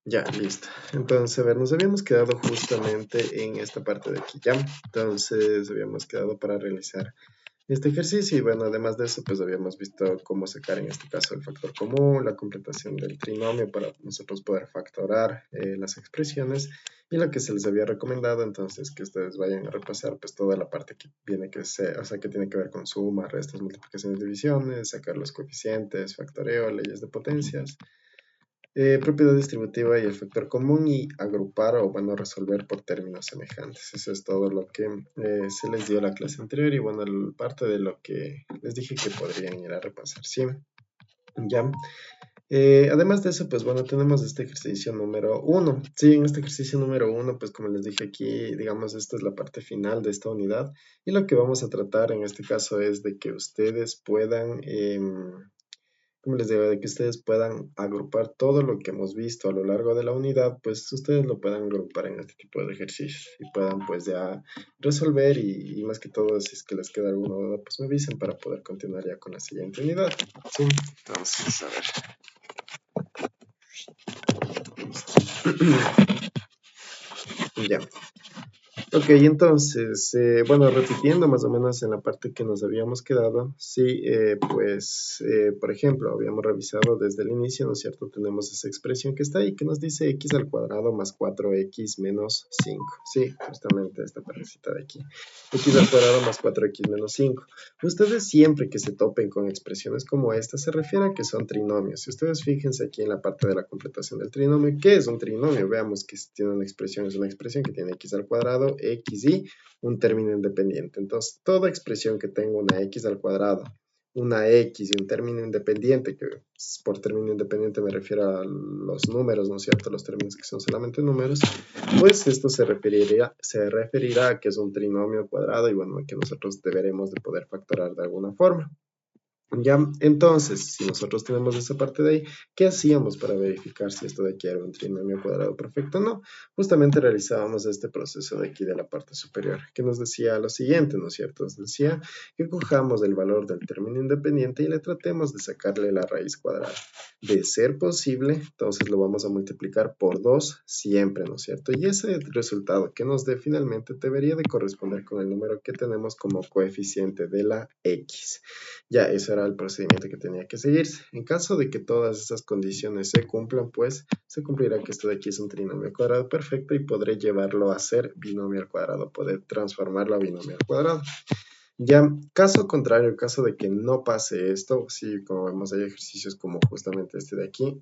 Ya, listo. Entonces, a ver, nos habíamos quedado justamente en esta parte de aquí, ¿ya? Entonces, habíamos quedado para realizar este ejercicio y bueno, además de eso, pues habíamos visto cómo sacar en este caso el factor común, la completación del trinomio para nosotros poder factorar las expresiones y lo que se les había recomendado, entonces, que ustedes vayan a repasar pues toda la parte que viene que ser, o sea, que tiene que ver con suma, restas, multiplicaciones, divisiones, sacar los coeficientes, factoreo, leyes de potencias, propiedad distributiva y el factor común y agrupar o bueno resolver por términos semejantes. Eso es todo lo que se les dio la clase anterior y bueno, parte de lo que les dije que podrían ir a repasar, ¿sí? Ya. Además de eso, pues bueno, tenemos este ejercicio número uno. Sí, en este ejercicio número uno, pues como les dije aquí, digamos, esta es la parte final de esta unidad y lo que vamos a tratar en este caso es de que ustedes puedan como les digo, de que ustedes puedan agrupar todo lo que hemos visto a lo largo de la unidad, pues ustedes lo puedan agrupar en este tipo de ejercicios y puedan pues ya resolver y más que todo si es que les queda alguna duda, pues me avisen para poder continuar ya con la siguiente unidad. Sí, entonces, a ver. Ya. Ok, entonces, bueno, repitiendo más o menos en la parte que nos habíamos quedado, sí, pues, por ejemplo, habíamos revisado desde el inicio, ¿no es cierto? Tenemos esa expresión que está ahí, que nos dice x al cuadrado más 4x menos 5. Sí, justamente esta partecita de aquí. X al cuadrado más 4x menos 5. Ustedes siempre que se topen con expresiones como esta, se refiere a que son trinomios. Si ustedes fíjense aquí en la parte de la completación del trinomio, ¿qué es un trinomio? Veamos que tiene una expresión, es una expresión que tiene x al cuadrado, x y un término independiente. Entonces, toda expresión que tenga una x al cuadrado, una x y un término independiente, que por término independiente me refiero a los números, ¿no es cierto? Los términos que son solamente números, pues esto se referirá a que es un trinomio cuadrado y bueno, que nosotros deberemos de poder factorar de alguna forma. Ya, entonces, si nosotros tenemos esa parte de ahí, ¿qué hacíamos para verificar si esto de aquí era un trinomio cuadrado perfecto o no? Justamente realizábamos este proceso de aquí de la parte superior, que nos decía lo siguiente, ¿no es cierto? Nos decía que cojamos el valor del término independiente y le tratemos de sacarle la raíz cuadrada. De ser posible, entonces lo vamos a multiplicar por 2 siempre, ¿no es cierto? Y ese resultado que nos dé finalmente debería de corresponder con el número que tenemos como coeficiente de la x. Ya, ese era el procedimiento que tenía que seguirse. En caso de que todas esas condiciones se cumplan, pues se cumplirá que esto de aquí es un trinomio cuadrado perfecto y podré llevarlo a ser binomio al cuadrado, poder transformarlo a binomio al cuadrado. Ya, caso contrario, en caso de que no pase esto, sí, como vemos hay ejercicios como justamente este de aquí,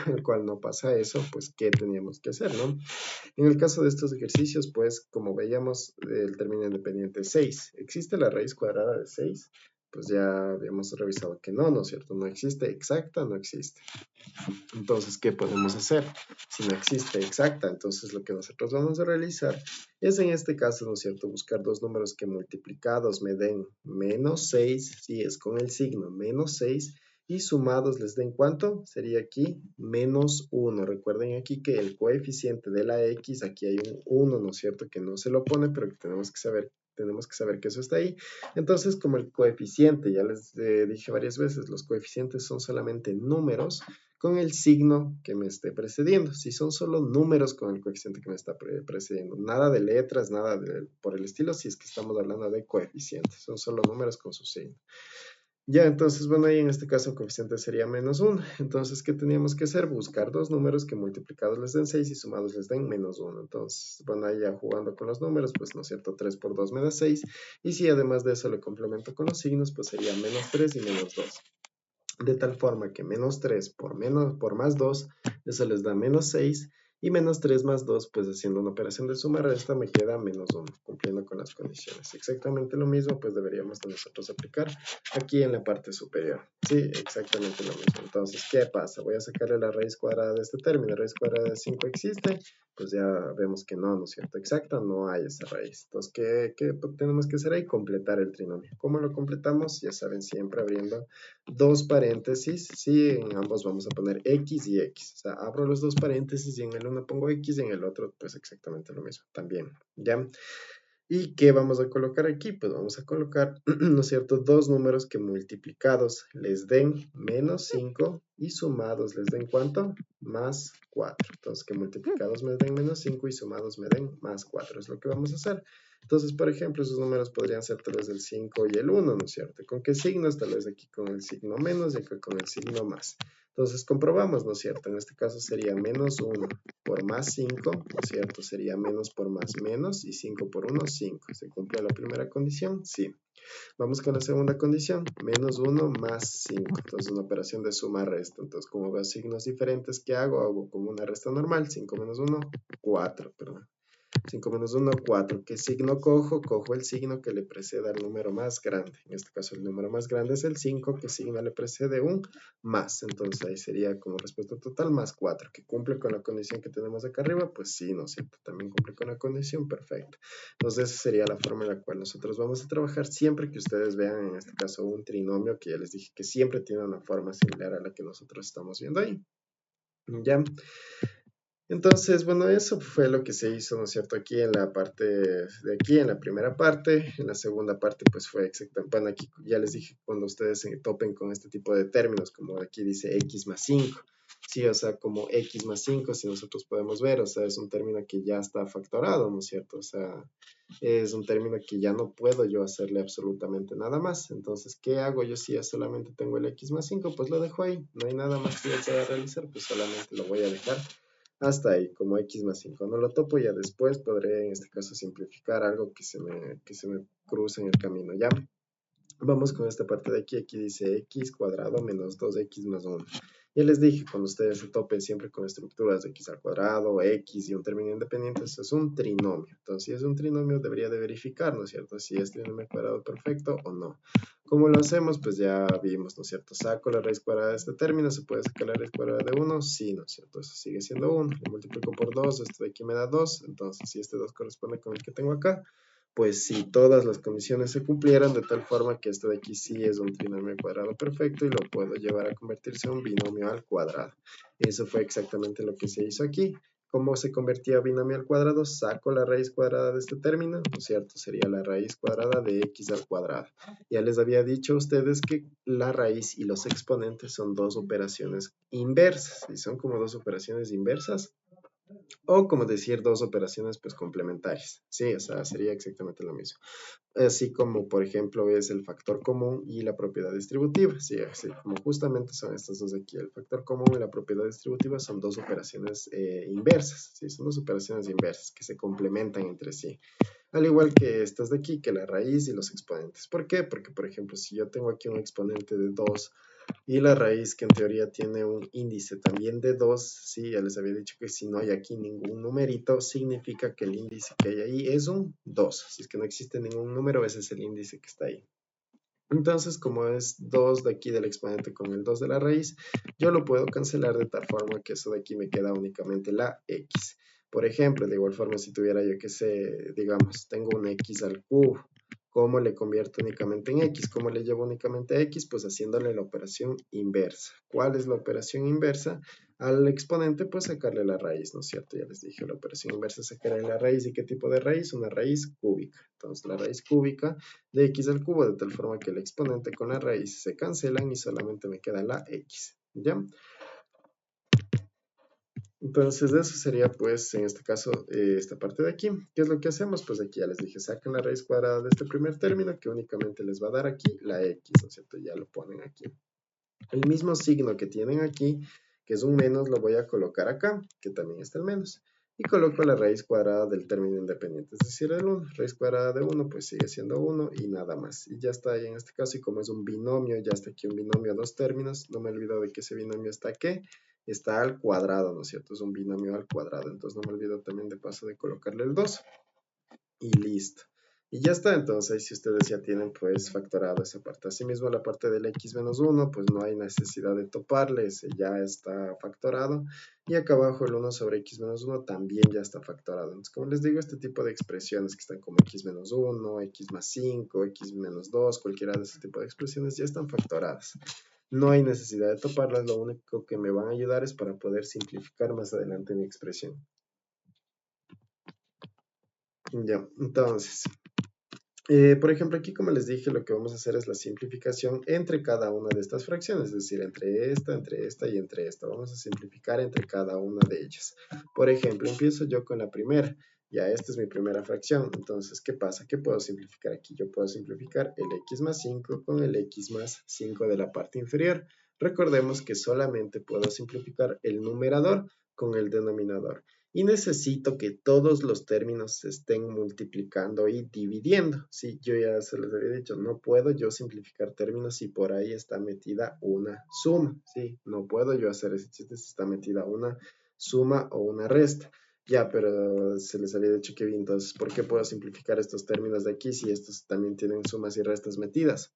en el cual no pasa eso, pues ¿qué teníamos que hacer, no? En el caso de estos ejercicios, pues como veíamos, el término independiente es 6. ¿Existe la raíz cuadrada de 6? Pues ya habíamos revisado que no, ¿no es cierto? No existe exacta, no existe. Entonces, ¿qué podemos hacer? Si no existe exacta, entonces lo que nosotros vamos a realizar es en este caso, ¿no es cierto? Buscar dos números que multiplicados me den menos 6, si es con el signo menos 6, y sumados les den ¿cuánto? Sería aquí menos 1. Recuerden aquí que el coeficiente de la x, aquí hay un 1, ¿no es cierto? Que no se lo pone, pero que tenemos que saber que eso está ahí. Entonces, como el coeficiente, ya les dije varias veces, los coeficientes son solamente números con el signo que me esté precediendo. Si son solo números con el coeficiente que me está precediendo, nada de letras, por el estilo, si es que estamos hablando de coeficientes, son solo números con su signo. Ya, entonces, bueno, ahí en este caso el coeficiente sería menos 1. Entonces, ¿qué teníamos que hacer? Buscar dos números que multiplicados les den 6 y sumados les den menos 1. Entonces, bueno, ahí ya jugando con los números, pues, ¿no es cierto? 3 por 2 me da 6. Y si además de eso le complemento con los signos, pues sería menos 3 y menos 2. De tal forma que menos 3 por más 2, eso les da menos 6, y menos 3 más 2, pues haciendo una operación de suma resta me queda menos 1, cumpliendo con las condiciones. Exactamente lo mismo, pues deberíamos de nosotros aplicar aquí en la parte superior. Sí, exactamente lo mismo. Entonces, ¿qué pasa? Voy a sacarle la raíz cuadrada de este término. ¿La raíz cuadrada de 5 existe? Pues ya vemos que no, ¿no es cierto? Exacta, no hay esa raíz. Entonces, ¿qué tenemos que hacer ahí? Completar el trinomio. ¿Cómo lo completamos? Ya saben, siempre abriendo dos paréntesis, sí, en ambos vamos a poner x y x. O sea, abro los dos paréntesis y en el uno pongo x y en el otro, pues exactamente lo mismo también, ¿ya? ¿Y qué vamos a colocar aquí? Pues vamos a colocar, ¿no es cierto?, dos números que multiplicados les den menos 5 y sumados les den ¿cuánto? Más 4. Entonces, que multiplicados me den menos 5 y sumados me den más 4. Es lo que vamos a hacer. Entonces, por ejemplo, esos números podrían ser tal vez el 5 y el 1, ¿no es cierto? ¿Con qué signos? Tal vez aquí con el signo menos y acá con el signo más. Entonces, comprobamos, ¿no es cierto? En este caso sería menos 1 por más 5, ¿no es cierto? Sería menos por más menos y 5 por 1, 5. ¿Se cumple la primera condición? Sí. Vamos con la segunda condición, menos 1 más 5. Entonces, una operación de suma-resta. Entonces, como veo signos diferentes, ¿qué hago? Hago como una resta normal. 5 menos 1, 4, perdón. 5 menos 1, 4. ¿Qué signo cojo? Cojo el signo que le preceda al número más grande. En este caso, el número más grande es el 5. ¿Qué signo le precede? Un más. Entonces, ahí sería como respuesta total más 4. ¿Que cumple con la condición que tenemos acá arriba? Pues sí, ¿no es cierto? También cumple con la condición. Perfecto. Entonces, esa sería la forma en la cual nosotros vamos a trabajar siempre que ustedes vean, en este caso, un trinomio que ya les dije que siempre tiene una forma similar a la que nosotros estamos viendo ahí. ¿Ya? Entonces, bueno, eso fue lo que se hizo, ¿no es cierto? Aquí en la parte de aquí, en la primera parte. En la segunda parte, pues fue exactamente, bueno, aquí ya les dije cuando ustedes se topen con este tipo de términos, como aquí dice x más 5. Sí, o sea, como x más 5, si nosotros podemos ver, o sea, es un término que ya está factorado, ¿no es cierto? O sea, es un término que ya no puedo yo hacerle absolutamente nada más. Entonces, ¿qué hago yo si ya solamente tengo el x más 5? Pues lo dejo ahí, no hay nada más que yo pueda realizar, pues solamente lo voy a dejar hasta ahí, como x más 5. No lo topo, ya después podré en este caso simplificar algo que se me cruce en el camino, ¿ya? Vamos con esta parte de aquí. Aquí dice x cuadrado menos 2x más 1. Ya les dije, cuando ustedes se topen siempre con estructuras de x al cuadrado, x y un término independiente, eso es un trinomio. Entonces, si es un trinomio, debería de verificar, ¿no es cierto? Si es trinomio cuadrado perfecto o no. ¿Cómo lo hacemos? Pues ya vimos, ¿no es cierto? Saco la raíz cuadrada de este término, ¿se puede sacar la raíz cuadrada de 1? Sí, ¿no es cierto? Eso sigue siendo 1. Lo multiplico por 2, esto de aquí me da 2. Entonces, si este 2 corresponde con el que tengo acá, pues si todas las condiciones se cumplieran, de tal forma que esto de aquí sí es un trinomio cuadrado perfecto y lo puedo llevar a convertirse en un binomio al cuadrado. Eso fue exactamente lo que se hizo aquí. ¿Cómo se convertía a binomio al cuadrado? Saco la raíz cuadrada de este término, ¿no es cierto? Sería la raíz cuadrada de x al cuadrado. Ya les había dicho a ustedes que la raíz y los exponentes son dos operaciones inversas. Y son como dos operaciones inversas, o como decir dos operaciones pues complementarias. Sí, o sea, sería exactamente lo mismo. Así como, por ejemplo, es el factor común y la propiedad distributiva. Sí, así como justamente son estas dos de aquí. El factor común y la propiedad distributiva son dos operaciones inversas. Sí, son dos operaciones inversas que se complementan entre sí. Al igual que estas de aquí, que la raíz y los exponentes. ¿Por qué? Porque, por ejemplo, si yo tengo aquí un exponente de 2 y la raíz que en teoría tiene un índice también de 2, sí, ya les había dicho que si no hay aquí ningún numerito, significa que el índice que hay ahí es un 2. Si es que no existe ningún número, ese es el índice que está ahí. Entonces, como es 2 de aquí del exponente con el 2 de la raíz, yo lo puedo cancelar de tal forma que eso de aquí me queda únicamente la x. Por ejemplo, de igual forma, si tuviera yo que sé, digamos, tengo un x al cubo, ¿cómo le convierto únicamente en x? ¿Cómo le llevo únicamente a x? Pues haciéndole la operación inversa. ¿Cuál es la operación inversa? Al exponente, pues sacarle la raíz, ¿no es cierto? Ya les dije, la operación inversa es sacarle la raíz. ¿Y qué tipo de raíz? Una raíz cúbica. Entonces, la raíz cúbica de x al cubo, de tal forma que el exponente con la raíz se cancelan y solamente me queda la x, ¿ya? Entonces, eso sería, pues, en este caso, esta parte de aquí. ¿Qué es lo que hacemos? Pues aquí ya les dije, sacan la raíz cuadrada de este primer término, que únicamente les va a dar aquí la x, ¿no es cierto? Ya lo ponen aquí. El mismo signo que tienen aquí, que es un menos, lo voy a colocar acá, que también está el menos. Y coloco la raíz cuadrada del término independiente, es decir, el 1. Raíz cuadrada de 1, pues sigue siendo 1 y nada más. Y ya está ahí en este caso, y como es un binomio, ya está aquí un binomio a dos términos. No me olvido de que ese binomio está aquí, está al cuadrado, ¿no es cierto? Es un binomio al cuadrado, entonces no me olvido también de paso de colocarle el 2. Y listo. Y ya está, entonces ahí si ustedes ya tienen pues factorado esa parte. Asimismo la parte del x menos 1, pues no hay necesidad de toparle, ese ya está factorado. Y acá abajo el 1 sobre x menos 1 también ya está factorado. Entonces, como les digo, este tipo de expresiones que están como x menos 1, x más 5, x menos 2, cualquiera de ese tipo de expresiones ya están factoradas. No hay necesidad de toparlas, lo único que me van a ayudar es para poder simplificar más adelante mi expresión. Ya, entonces, Por ejemplo, aquí como les dije, lo que vamos a hacer es la simplificación entre cada una de estas fracciones, es decir, entre esta y entre esta. Vamos a simplificar entre cada una de ellas. Por ejemplo, empiezo yo con la primera. Ya, esta es mi primera fracción. Entonces, ¿qué pasa? ¿Qué puedo simplificar aquí? Yo puedo simplificar el x más 5 con el x más 5 de la parte inferior. Recordemos que solamente puedo simplificar el numerador con el denominador y necesito que todos los términos se estén multiplicando y dividiendo. Sí, yo ya se les había dicho, no puedo yo simplificar términos si por ahí está metida una suma. Sí, no puedo yo hacer ese chiste si está metida una suma o una resta. Ya, pero se les había dicho que bien, entonces, ¿por qué puedo simplificar estos términos de aquí si estos también tienen sumas y restas metidas?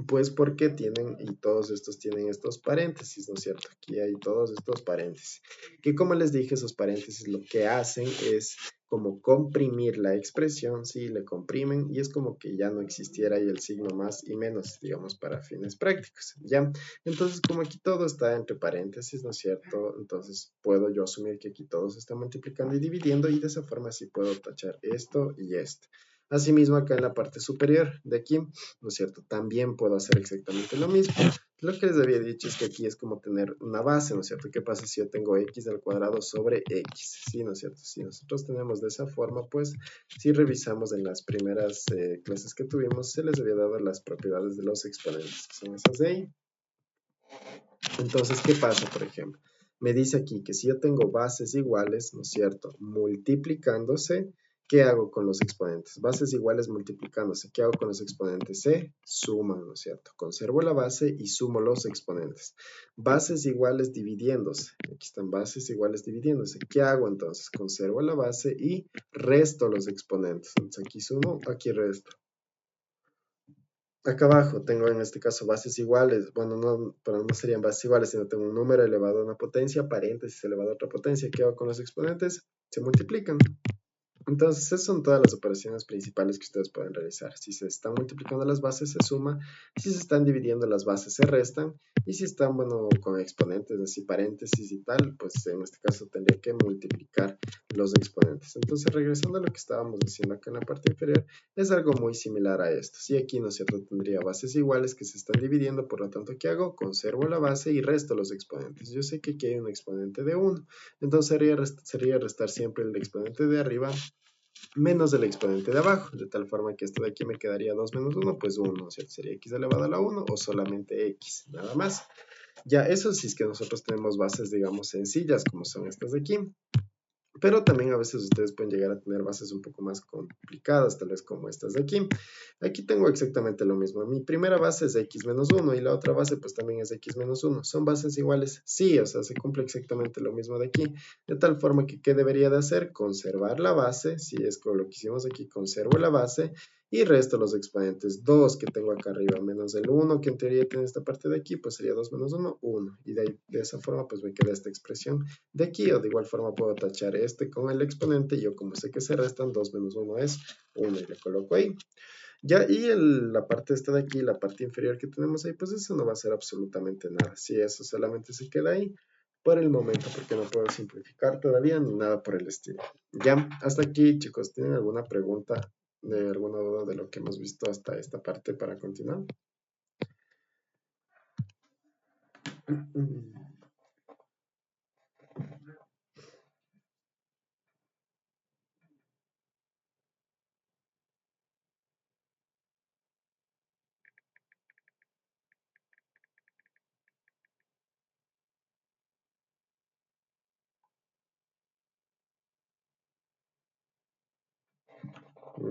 Pues porque tienen, y todos estos tienen estos paréntesis, ¿no es cierto? Aquí hay todos estos paréntesis. Que como les dije, esos paréntesis lo que hacen es como comprimir la expresión, ¿sí? Le comprimen y es como que ya no existiera ahí el signo más y menos, digamos, para fines prácticos, ¿ya? Entonces, como aquí todo está entre paréntesis, ¿no es cierto? Entonces, puedo yo asumir que aquí todo se está multiplicando y dividiendo y de esa forma sí puedo tachar esto y esto. Asimismo, acá en la parte superior de aquí, ¿no es cierto? También puedo hacer exactamente lo mismo. Lo que les había dicho es que aquí es como tener una base, ¿no es cierto? ¿Qué pasa si yo tengo x al cuadrado sobre x? ¿Sí, no es cierto? Si nosotros tenemos de esa forma, pues, si revisamos en las primeras clases que tuvimos, se les había dado las propiedades de los exponentes, que son esas de ahí. Entonces, ¿qué pasa, por ejemplo? Me dice aquí que si yo tengo bases iguales, ¿no es cierto? Multiplicándose, ¿qué hago con los exponentes? Bases iguales multiplicándose, ¿qué hago con los exponentes? Se suman, ¿no es cierto? Conservo la base y sumo los exponentes. Bases iguales dividiéndose, aquí están bases iguales dividiéndose. ¿Qué hago entonces? Conservo la base y resto los exponentes. Entonces aquí sumo, aquí resto. Acá abajo tengo en este caso bases iguales, bueno, no, pero no serían bases iguales, sino tengo un número elevado a una potencia, paréntesis elevado a otra potencia. ¿Qué hago con los exponentes? Se multiplican. Entonces, esas son todas las operaciones principales que ustedes pueden realizar. Si se están multiplicando las bases, se suma. Si se están dividiendo las bases, se restan. Y si están, bueno, con exponentes, así paréntesis y tal, pues en este caso tendría que multiplicar los exponentes. Entonces, regresando a lo que estábamos diciendo acá en la parte inferior, es algo muy similar a esto. Si aquí, ¿no es cierto?, tendría bases iguales que se están dividiendo, por lo tanto, ¿qué hago? Conservo la base y resto los exponentes. Yo sé que aquí hay un exponente de 1. Entonces, sería restar siempre el exponente de arriba menos el exponente de abajo, de tal forma que esto de aquí me quedaría 2 menos 1, pues 1, o sea, sería x elevado a la 1 o solamente x, nada más. Ya, eso sí es que nosotros tenemos bases, digamos, sencillas, como son estas de aquí. Pero también a veces ustedes pueden llegar a tener bases un poco más complicadas, tal vez como estas de aquí. Aquí tengo exactamente lo mismo. Mi primera base es x menos 1 y la otra base pues también es x menos 1. ¿Son bases iguales? Sí, o sea, se cumple exactamente lo mismo de aquí. De tal forma que, ¿qué debería de hacer? Conservar la base. Si es con lo que hicimos aquí, conservo la base y resto los exponentes. 2 que tengo acá arriba menos el 1 que en teoría tiene esta parte de aquí, pues sería 2 menos 1, 1. Y de esa forma pues me queda esta expresión de aquí, o de igual forma puedo tachar este con el exponente, y yo como sé que se restan, 2 menos 1 es 1 y le coloco ahí. Ya, y la parte esta de aquí, la parte inferior que tenemos ahí, pues eso no va a ser absolutamente nada. Si eso solamente se queda ahí por el momento, porque no puedo simplificar todavía ni nada por el estilo. Ya, hasta aquí, chicos, ¿tienen alguna pregunta de alguna duda de lo que hemos visto hasta esta parte para continuar?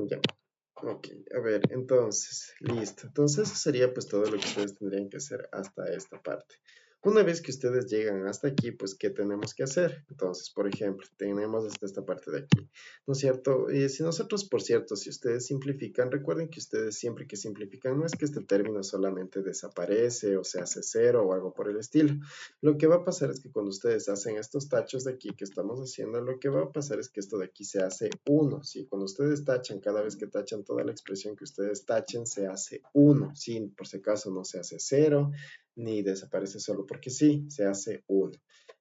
Ya. Ok, a ver, entonces, listo. Entonces, eso sería pues todo lo que ustedes tendrían que hacer hasta esta parte. Una vez que ustedes llegan hasta aquí, pues, ¿qué tenemos que hacer? Entonces, por ejemplo, tenemos hasta esta parte de aquí, ¿no es cierto? Y si nosotros, por cierto, si ustedes simplifican, recuerden que ustedes siempre que simplifican, no es que este término solamente desaparece o se hace cero o algo por el estilo. Lo que va a pasar es que cuando ustedes hacen estos tachos de aquí que estamos haciendo, lo que va a pasar es que esto de aquí se hace 1, ¿sí? Cuando ustedes tachan, cada vez que tachan toda la expresión que ustedes tachen, se hace 1, ¿sí? Por si acaso no se hace 0, ni desaparece solo porque sí, se hace 1.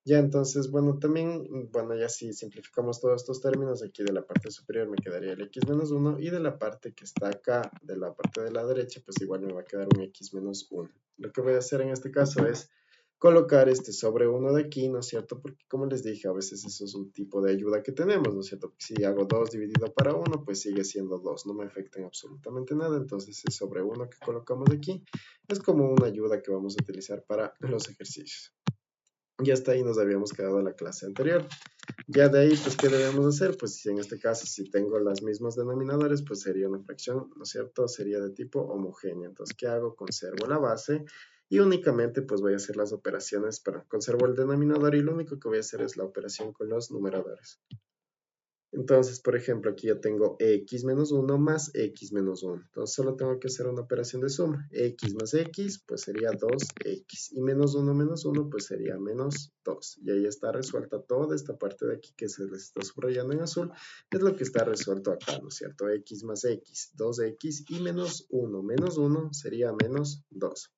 Ya, entonces, bueno, también, bueno, ya si simplificamos todos estos términos, aquí de la parte superior me quedaría el x menos 1 y de la parte que está acá, de la parte de la derecha, pues igual me va a quedar un x menos 1. Lo que voy a hacer en este caso es colocar este sobre 1 de aquí, ¿no es cierto? Porque como les dije, a veces eso es un tipo de ayuda que tenemos, ¿no es cierto? Porque si hago 2 dividido para 1, pues sigue siendo 2, no me afecta en absolutamente nada, entonces el sobre 1 que colocamos aquí es como una ayuda que vamos a utilizar para los ejercicios. Ya hasta ahí nos habíamos quedado en la clase anterior. Ya de ahí, pues, ¿qué debemos hacer? Pues, si en este caso, si tengo los mismos denominadores, pues sería una fracción, ¿no es cierto? Sería de tipo homogénea. Entonces, ¿qué hago? Conservo la base y únicamente, pues, voy a hacer las operaciones, para conservo el denominador y lo único que voy a hacer es la operación con los numeradores. Entonces, por ejemplo, aquí yo tengo x menos 1 más x menos 1. Entonces, solo tengo que hacer una operación de suma. X más x, pues sería 2x. Y menos 1, pues sería menos 2. Y ahí está resuelta toda esta parte de aquí que se les está subrayando en azul. Es lo que está resuelto acá, ¿no es cierto? X más x, 2x y menos 1. Menos 1 sería menos 2.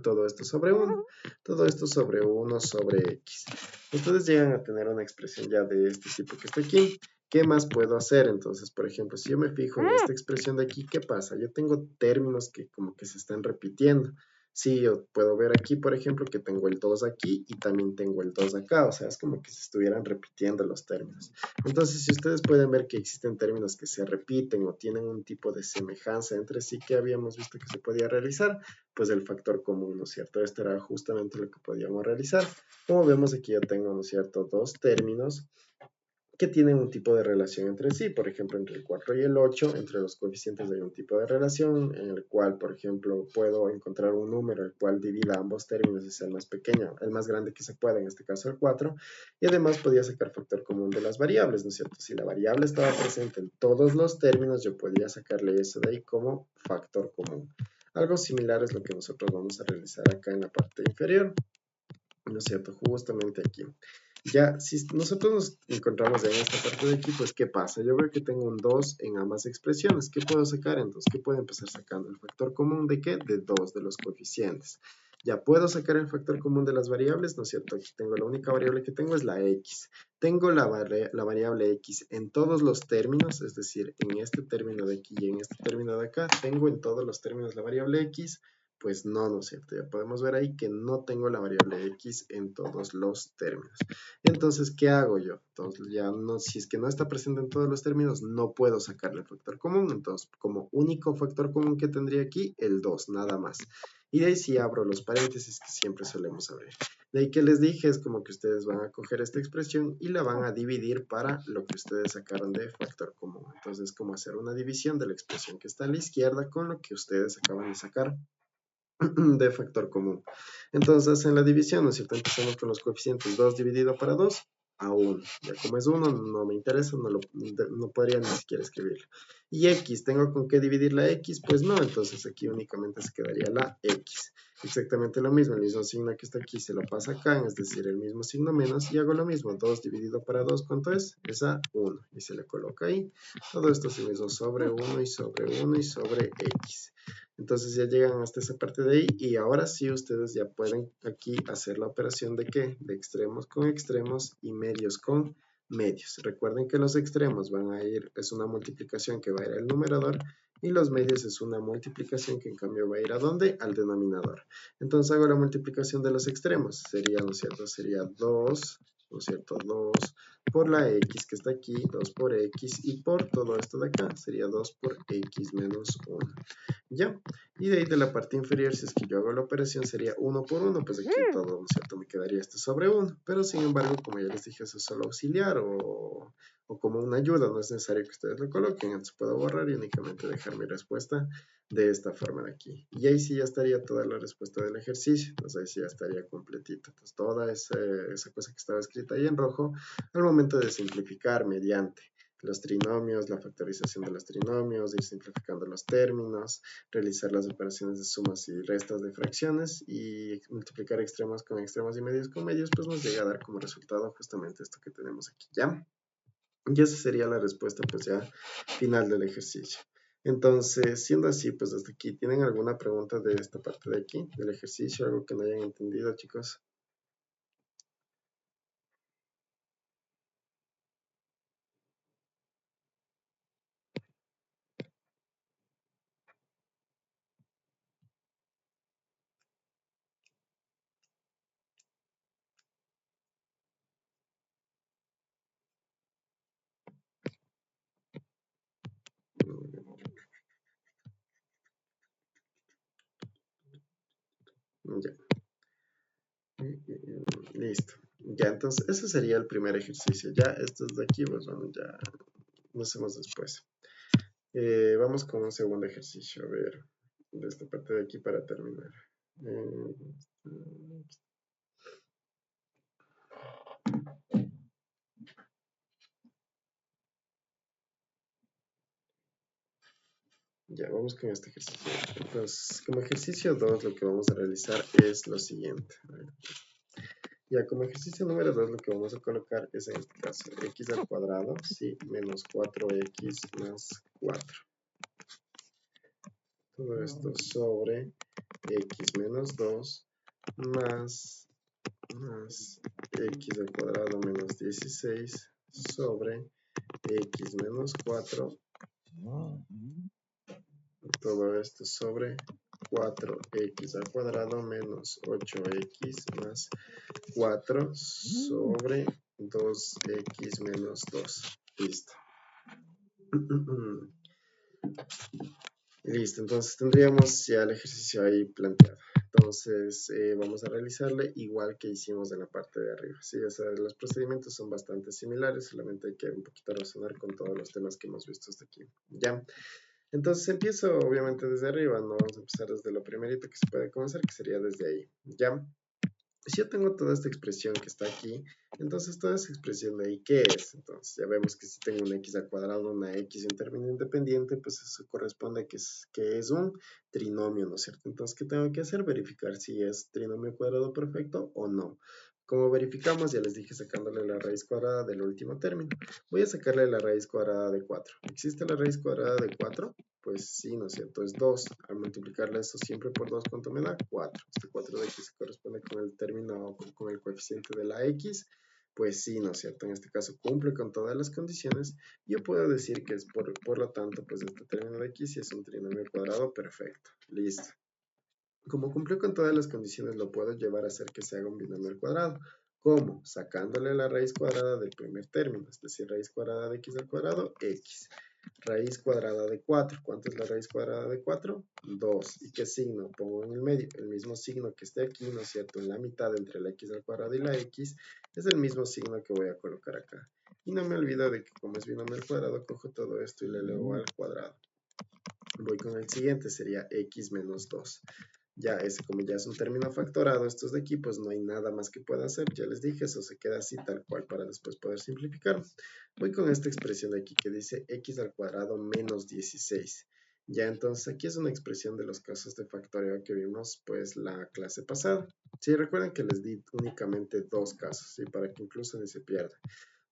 Todo esto sobre 1, todo esto sobre 1 sobre x. Ustedes llegan a tener una expresión ya de este tipo que está aquí. ¿Qué más puedo hacer? Entonces, por ejemplo, si yo me fijo en esta expresión de aquí, ¿qué pasa? Yo tengo términos que como que se están repitiendo. Sí, yo puedo ver aquí, por ejemplo, que tengo el 2 aquí y también tengo el 2 acá. O sea, es como que se estuvieran repitiendo los términos. Entonces, si ustedes pueden ver que existen términos que se repiten o tienen un tipo de semejanza entre sí que habíamos visto que se podía realizar, pues el factor común, ¿no es cierto? Esto era justamente lo que podíamos realizar. Como vemos aquí yo tengo, ¿no es cierto?, dos términos que tienen un tipo de relación entre sí, por ejemplo, entre el 4 y el 8, entre los coeficientes hay un tipo de relación en el cual, por ejemplo, puedo encontrar un número el cual divida ambos términos y sea el más pequeño, el más grande que se pueda, en este caso el 4, y además podía sacar factor común de las variables, ¿no es cierto? Si la variable estaba presente en todos los términos, yo podía sacarle eso de ahí como factor común. Algo similar es lo que nosotros vamos a realizar acá en la parte inferior, ¿no es cierto? Justamente aquí. Ya, si nosotros nos encontramos en esta parte de aquí, pues, ¿qué pasa? Yo veo que tengo un 2 en ambas expresiones. ¿Qué puedo sacar entonces? ¿Qué puedo empezar sacando? ¿El factor común de qué? De 2, de los coeficientes. Ya puedo sacar el factor común de las variables, ¿no es cierto? Aquí tengo la única variable que tengo es la x. Tengo la variable x en todos los términos, es decir, en este término de aquí y en este término de acá. Tengo en todos los términos la variable x. Pues no, ¿no es cierto? Ya podemos ver ahí que no tengo la variable x en todos los términos. Entonces, ¿qué hago yo? Entonces, ya no, si es que no está presente en todos los términos, no puedo sacarle el factor común. Entonces, como único factor común que tendría aquí, el 2, nada más. Y de ahí sí abro los paréntesis que siempre solemos abrir. De ahí que les dije, es como que ustedes van a coger esta expresión y la van a dividir para lo que ustedes sacaron de factor común. Entonces, es como hacer una división de la expresión que está a la izquierda con lo que ustedes acaban de sacar de factor común. Entonces, en la división, ¿no es cierto? Empezamos con los coeficientes 2 dividido para 2 a 1. Ya como es 1, no me interesa, no podría ni siquiera escribirlo. Y x, ¿tengo con qué dividir la x? Pues no, entonces aquí únicamente se quedaría la x. Exactamente lo mismo, el mismo signo que está aquí se lo pasa acá, es decir, el mismo signo menos, y hago lo mismo, 2 dividido para 2, ¿cuánto es? Es a 1, y se le coloca ahí. Todo esto se hizo sobre 1 y sobre 1 y sobre x. Entonces ya llegan hasta esa parte de ahí y ahora sí ustedes ya pueden aquí hacer la operación de ¿qué? De extremos con extremos y medios con medios. Recuerden que los extremos van a ir, es una multiplicación que va a ir al numerador y los medios es una multiplicación que en cambio va a ir ¿a dónde? Al denominador. Entonces hago la multiplicación de los extremos. Sería, ¿no es cierto? Sería 2, ¿no es cierto? 2 por la x que está aquí, 2 por x y por todo esto de acá sería 2 por x menos 1. ¿Ya? Y de ahí de la parte inferior, si es que yo hago la operación, sería 1 por 1, pues aquí todo, ¿no es cierto? Me quedaría este sobre 1. Pero sin embargo, como ya les dije, eso es solo auxiliar o como una ayuda, no es necesario que ustedes lo coloquen, entonces puedo borrar y únicamente dejar mi respuesta de esta forma de aquí. Y ahí sí ya estaría toda la respuesta del ejercicio, entonces ahí sí ya estaría completito. Entonces toda esa cosa que estaba escrita ahí en rojo, al momento de simplificar mediante los trinomios, la factorización de los trinomios, ir simplificando los términos, realizar las operaciones de sumas y restas de fracciones y multiplicar extremos con extremos y medios con medios, pues nos llega a dar como resultado justamente esto que tenemos aquí, ¿ya? Y esa sería la respuesta, pues ya final del ejercicio. Entonces, siendo así, pues hasta aquí, ¿tienen alguna pregunta de esta parte de aquí, del ejercicio, algo que no hayan entendido, chicos? Ya. Listo. Ya, entonces, ese sería el primer ejercicio. Ya, estos de aquí, pues bueno, ya lo hacemos después. Vamos con un segundo ejercicio. A ver, de esta parte de aquí para terminar. Ya, vamos con este ejercicio. Entonces, como ejercicio 2, lo que vamos a realizar es lo siguiente. Ya, como ejercicio número 2, lo que vamos a colocar es en este caso x al cuadrado, sí, menos 4x más 4. Todo esto sobre x menos 2 más x al cuadrado menos 16 sobre x menos 4. Todo esto sobre 4x al cuadrado menos 8x más 4 sobre 2x menos 2. Listo. Listo, entonces tendríamos ya el ejercicio ahí planteado. Entonces vamos a realizarle igual que hicimos en la parte de arriba. Sí, o sea, los procedimientos son bastante similares, solamente hay que un poquito razonar con todos los temas que hemos visto hasta aquí. Ya. Entonces empiezo obviamente desde arriba, no vamos a empezar desde lo primerito que se puede comenzar, que sería desde ahí. Ya. Si yo tengo toda esta expresión que está aquí, entonces toda esa expresión de ahí, ¿qué es? Entonces ya vemos que si tengo una x al cuadrado, una x y un término independiente, pues eso corresponde a que es un trinomio, ¿no es cierto? Entonces, ¿qué tengo que hacer? Verificar si es trinomio cuadrado perfecto o no. Como verificamos, ya les dije sacándole la raíz cuadrada del último término. Voy a sacarle la raíz cuadrada de 4. ¿Existe la raíz cuadrada de 4? Pues sí, ¿no es cierto? Es 2. Al multiplicarle eso siempre por 2, ¿cuánto me da? 4. Este 4 de aquí se corresponde con el término, con el coeficiente de la x. Pues sí, ¿no es cierto? En este caso cumple con todas las condiciones. Yo puedo decir que es por lo tanto, pues este término de x es un trinomio cuadrado perfecto. Listo. Como cumplió con todas las condiciones, lo puedo llevar a hacer que se haga un binomio al cuadrado. ¿Cómo? Sacándole la raíz cuadrada del primer término, es decir, raíz cuadrada de x al cuadrado, x. Raíz cuadrada de 4. ¿Cuánto es la raíz cuadrada de 4? 2. ¿Y qué signo pongo en el medio? El mismo signo que esté aquí, ¿no es cierto? En la mitad entre la x al cuadrado y la x, es el mismo signo que voy a colocar acá. Y no me olvido de que como es binomio al cuadrado, cojo todo esto y le elevo al cuadrado. Voy con el siguiente, sería x menos 2. Ya, como ya es un término factorado, estos de aquí, pues no hay nada más que pueda hacer. Ya les dije, eso se queda así tal cual para después poder simplificar. Voy con esta expresión de aquí que dice x al cuadrado menos 16. Ya, entonces aquí es una expresión de los casos de factoreo que vimos pues la clase pasada. Sí, recuerden que les di únicamente dos casos, ¿sí? Para que incluso ni se pierda.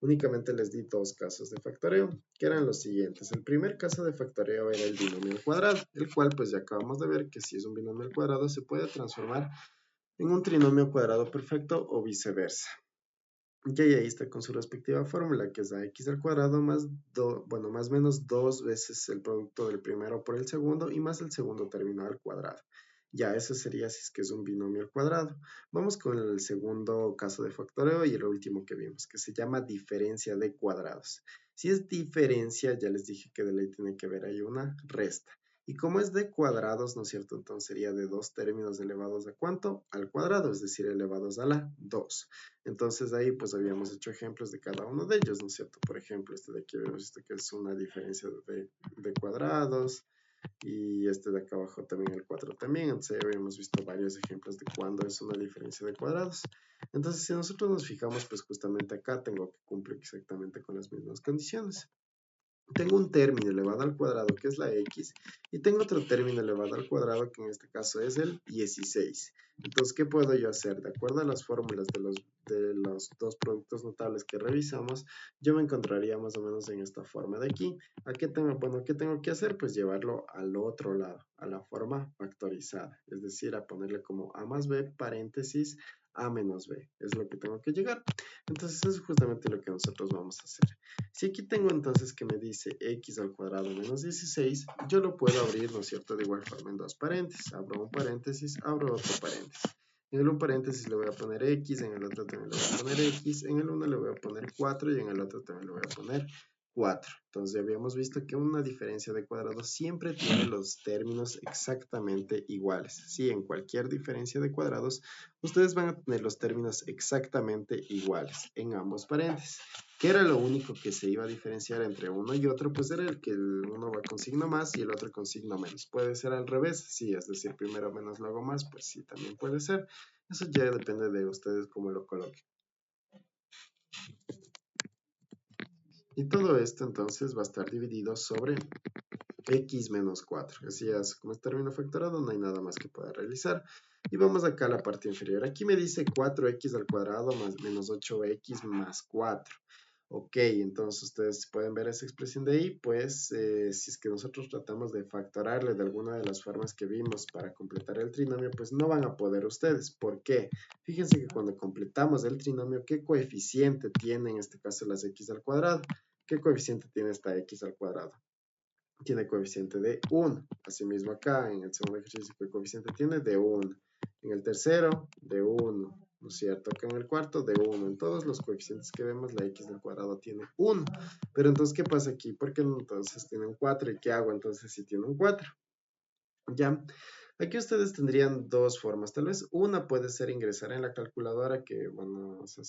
Únicamente les di dos casos de factoreo, que eran los siguientes. El primer caso de factoreo era el binomio al cuadrado, el cual pues ya acabamos de ver que si es un binomio al cuadrado se puede transformar en un trinomio cuadrado perfecto o viceversa. Y ahí está con su respectiva fórmula, que es a x al cuadrado más, más o menos 2 veces el producto del primero por el segundo y más el segundo término al cuadrado. Ya, eso sería si es que es un binomio al cuadrado. Vamos con el segundo caso de factoreo y el último que vimos, que se llama diferencia de cuadrados. Si es diferencia, ya les dije que de ley tiene que haber ahí una resta. Y como es de cuadrados, ¿no es cierto? Entonces sería de dos términos elevados a ¿cuánto? Al cuadrado, es decir, elevados a la 2. Entonces ahí pues habíamos hecho ejemplos de cada uno de ellos, ¿no es cierto? Por ejemplo, este de aquí habíamos visto que es una diferencia de cuadrados y este de acá abajo también el 4 también. Entonces ahí habíamos visto varios ejemplos de cuándo es una diferencia de cuadrados. Entonces si nosotros nos fijamos pues justamente acá tengo que cumplir exactamente con las mismas condiciones. Tengo un término elevado al cuadrado que es la x y tengo otro término elevado al cuadrado que en este caso es el 16. Entonces, ¿qué puedo yo hacer? De acuerdo a las fórmulas de los dos productos notables que revisamos, yo me encontraría más o menos en esta forma de aquí. ¿Qué tengo que hacer? Pues llevarlo al otro lado, a la forma factorizada, es decir, a ponerle como a más b paréntesis a menos b, es lo que tengo que llegar. Entonces, eso es justamente lo que nosotros vamos a hacer. Si aquí tengo entonces que me dice x al cuadrado menos 16, yo lo puedo abrir, ¿no es cierto?, de igual forma en dos paréntesis. Abro un paréntesis, abro otro paréntesis. En el un paréntesis le voy a poner x, en el otro también le voy a poner x, en el uno le voy a poner 4 y en el otro también le voy a poner 4. Entonces ya habíamos visto que una diferencia de cuadrados siempre tiene los términos exactamente iguales. Sí, en cualquier diferencia de cuadrados, ustedes van a tener los términos exactamente iguales en ambos paréntesis. ¿Qué era lo único que se iba a diferenciar entre uno y otro? Pues era el que el uno va con signo más y el otro con signo menos. ¿Puede ser al revés? Sí, es decir, primero menos, luego más, pues sí, también puede ser. Eso ya depende de ustedes cómo lo coloquen. Y todo esto entonces va a estar dividido sobre x menos 4. Así es, como es término factorado, no hay nada más que pueda realizar. Y vamos acá a la parte inferior. Aquí me dice 4x al cuadrado más menos 8x más 4. Ok, entonces ustedes pueden ver esa expresión de ahí, pues si es que nosotros tratamos de factorarle de alguna de las formas que vimos para completar el trinomio, pues no van a poder ustedes. ¿Por qué? Fíjense que cuando completamos el trinomio, ¿qué coeficiente tiene en este caso las x al cuadrado? ¿Qué coeficiente tiene esta x al cuadrado? Tiene coeficiente de 1. Asimismo acá, en el segundo ejercicio, ¿qué coeficiente tiene? De 1. En el tercero, de 1. ¿No es cierto? Acá en el cuarto, de 1. En todos los coeficientes que vemos, la x del cuadrado tiene 1. Pero entonces, ¿qué pasa aquí? ¿Por qué entonces tiene un 4? ¿Y qué hago entonces si tiene un 4? ¿Ya? Aquí ustedes tendrían dos formas. Tal vez una puede ser ingresar en la calculadora, que bueno, o sea,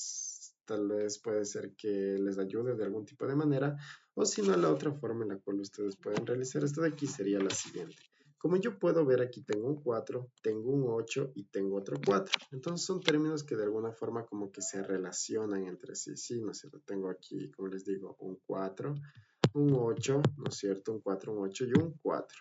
tal vez puede ser que les ayude de algún tipo de manera, o si no, la otra forma en la cual ustedes pueden realizar esto de aquí sería la siguiente. Como yo puedo ver aquí tengo un 4, tengo un 8 y tengo otro 4. Entonces son términos que de alguna forma como que se relacionan entre sí. Sí, ¿no es cierto? Tengo aquí, como les digo, un 4, un 8, ¿no es cierto? Un 4, un 8 y un 4.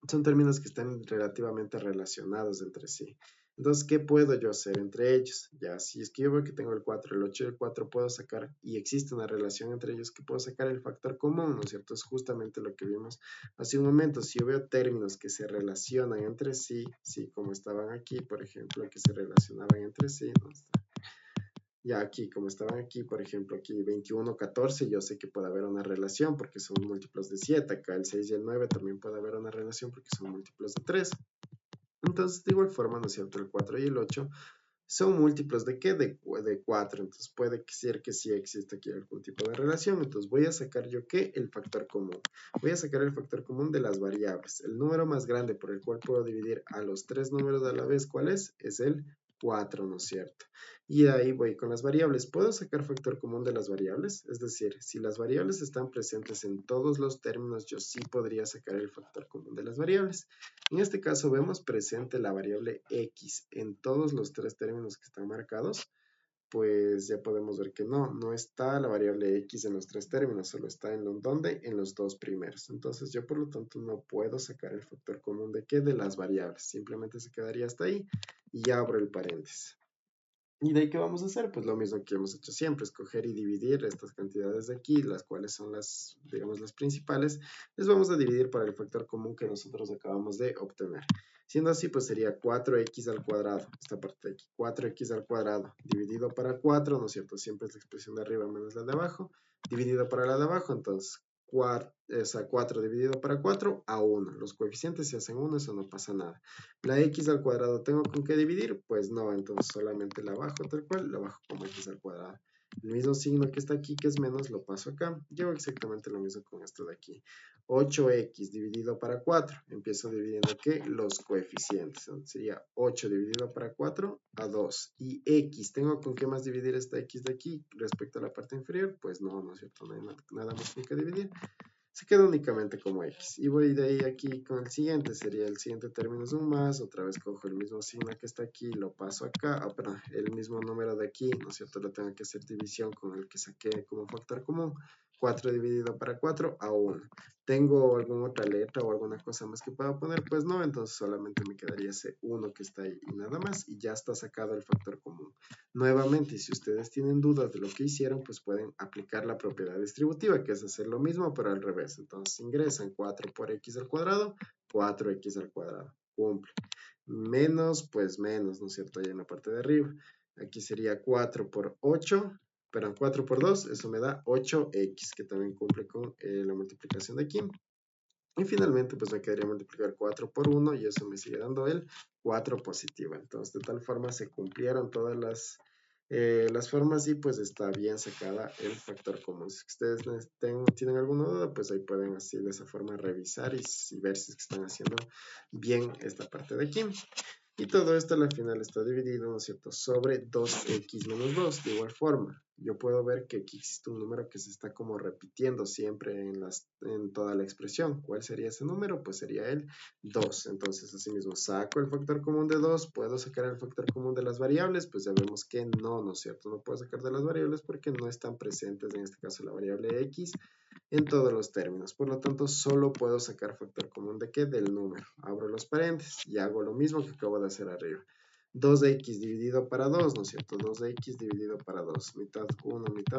Son términos que están relativamente relacionados entre sí. Entonces, ¿qué puedo yo hacer entre ellos? Ya, si es que yo veo que tengo el 4, el 8 y el 4, puedo sacar, y existe una relación entre ellos, que puedo sacar el factor común, ¿no es cierto? Es justamente lo que vimos hace un momento. Si yo veo términos que se relacionan entre sí, sí, como estaban aquí, por ejemplo, que se relacionaban entre sí, ¿no? Ya aquí, como estaban aquí, por ejemplo, aquí 21, 14, yo sé que puede haber una relación porque son múltiplos de 7. Acá el 6 y el 9 también puede haber una relación porque son múltiplos de 3. Entonces, de igual forma, ¿no es cierto? El 4 y el 8 son múltiplos de ¿qué? De 4. Entonces, puede ser que sí exista aquí algún tipo de relación. Entonces, voy a sacar yo ¿qué? El factor común. Voy a sacar el factor común de las variables. El número más grande por el cual puedo dividir a los tres números a la vez, ¿cuál es? Es el 4, ¿no es cierto? Y ahí voy con las variables. ¿Puedo sacar factor común de las variables? Es decir, si las variables están presentes en todos los términos, yo sí podría sacar el factor común de las variables. En este caso vemos presente la variable x en todos los tres términos que están marcados, pues ya podemos ver que no está la variable x en los tres términos, solo está en ¿dónde? En los dos primeros. Entonces yo por lo tanto no puedo sacar el factor común de ¿qué? De las variables. Simplemente se quedaría hasta ahí y ya abro el paréntesis. ¿Y de ahí qué vamos a hacer? Pues lo mismo que hemos hecho siempre, escoger y dividir estas cantidades de aquí, las cuales son las, digamos, las principales, les vamos a dividir para el factor común que nosotros acabamos de obtener. Siendo así, pues sería 4x al cuadrado, esta parte de aquí, 4x al cuadrado, dividido para 4, ¿no es cierto? Siempre es la expresión de arriba menos la de abajo, dividido para la de abajo, entonces 4 dividido para 4 a 1. Los coeficientes se hacen 1, eso no pasa nada. La x al cuadrado, ¿tengo con qué dividir? Pues no, entonces solamente la bajo tal cual, la bajo como x al cuadrado. El mismo signo que está aquí, que es menos, lo paso acá. Llevo exactamente lo mismo con esto de aquí. 8x dividido para 4. Empiezo dividiendo, ¿qué? Los coeficientes. Entonces sería 8 dividido para 4 a 2. Y x, ¿tengo con qué más dividir esta x de aquí respecto a la parte inferior? Pues no, ¿no es cierto? No hay nada más con qué dividir. Se queda únicamente como x. Y voy de ahí aquí con el siguiente. Sería el siguiente término es un más. Otra vez cojo el mismo signo que está aquí. Lo paso acá. Oh, perdón, el mismo número de aquí. ¿No es cierto? Lo tengo que hacer división con el que saqué como factor común. 4 dividido para 4 a 1. ¿Tengo alguna otra letra o alguna cosa más que pueda poner? Pues no, entonces solamente me quedaría ese 1 que está ahí y nada más. Y ya está sacado el factor común. Nuevamente, si ustedes tienen dudas de lo que hicieron, pues pueden aplicar la propiedad distributiva, que es hacer lo mismo, pero al revés. Entonces ingresan 4 por x al cuadrado, 4x al cuadrado. Cumple. Menos, pues menos, ¿no es cierto? Ahí en la parte de arriba. Aquí sería 4 por 8, perdón, 4 por 2, eso me da 8x, que también cumple con la multiplicación de aquí. Y finalmente, pues me quedaría multiplicar 4 por 1 y eso me sigue dando el 4 positivo. Entonces, de tal forma se cumplieron todas las Las formas sí, pues está bien sacada el factor común. Si ustedes tienen alguna duda, pues ahí pueden así de esa forma revisar y ver si es que están haciendo bien esta parte de aquí. Y todo esto al final está dividido, ¿no es cierto?, sobre 2x menos 2. De igual forma, yo puedo ver que aquí existe un número que se está como repitiendo siempre en toda la expresión. ¿Cuál sería ese número? Pues sería el 2. Entonces, asimismo, saco el factor común de 2. ¿Puedo sacar el factor común de las variables? Pues ya vemos que no, ¿no es cierto? No puedo sacar de las variables porque no están presentes, en este caso, la variable x en todos los términos. Por lo tanto, solo puedo sacar factor común de ¿qué? Del número. Abro los paréntesis y hago lo mismo que acabo de hacer arriba. 2x dividido para 2, ¿no es cierto? 2x dividido para 2. Mitad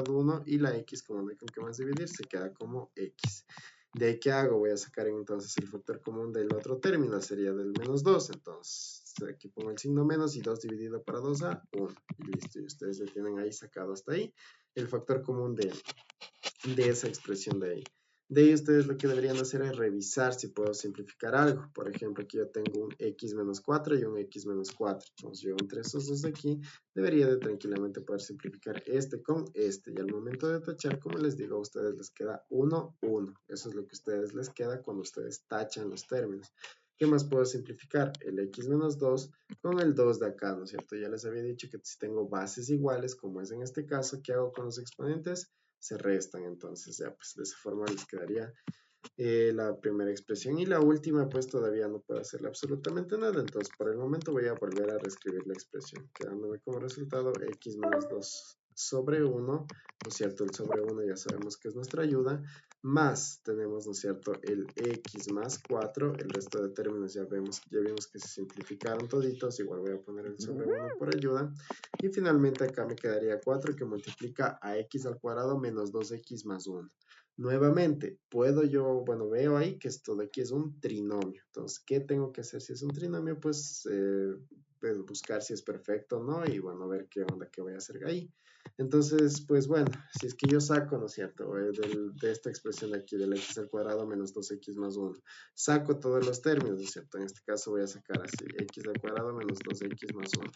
1, y la x, como no hay con qué más dividir, se queda como x. ¿De ahí qué hago? Voy a sacar entonces el factor común del otro término, sería del menos 2. Entonces, aquí pongo el signo menos y 2 dividido para 2 a 1. Y listo, y ustedes ya tienen ahí sacado hasta ahí el factor común de esa expresión de ahí. De ahí ustedes lo que deberían hacer es revisar si puedo simplificar algo. Por ejemplo, aquí yo tengo un x menos 4 y un x menos 4. Entonces yo entre esos dos de aquí debería de tranquilamente poder simplificar este con este. Y al momento de tachar, como les digo, a ustedes les queda 1, 1. Eso es lo que a ustedes les queda cuando ustedes tachan los términos. ¿Qué más puedo simplificar? El x menos 2 con el 2 de acá, ¿no es cierto? Ya les había dicho que si tengo bases iguales, como es en este caso, ¿qué hago con los exponentes? Se restan, entonces ya pues de esa forma les quedaría la primera expresión y la última pues todavía no puedo hacerle absolutamente nada, entonces por el momento voy a volver a reescribir la expresión, quedándome como resultado x menos 2 sobre 1, ¿no es cierto? El sobre 1 ya sabemos que es nuestra ayuda, más tenemos, ¿no es cierto?, el x más 4, el resto de términos ya vimos que se simplificaron toditos, igual voy a poner el sobre 1 por ayuda, y finalmente acá me quedaría 4 que multiplica a x al cuadrado menos 2x más 1. Nuevamente, puedo yo, bueno, veo ahí que esto de aquí es un trinomio. Entonces, ¿qué tengo que hacer si es un trinomio? Pues buscar si es perfecto o no y bueno, ver qué onda que voy a hacer ahí. Entonces, pues bueno, si es que yo saco, ¿no es cierto?, de esta expresión de aquí, del x al cuadrado menos 2x más 1, saco todos los términos, ¿no es cierto? En este caso voy a sacar así, x al cuadrado menos 2x más 1.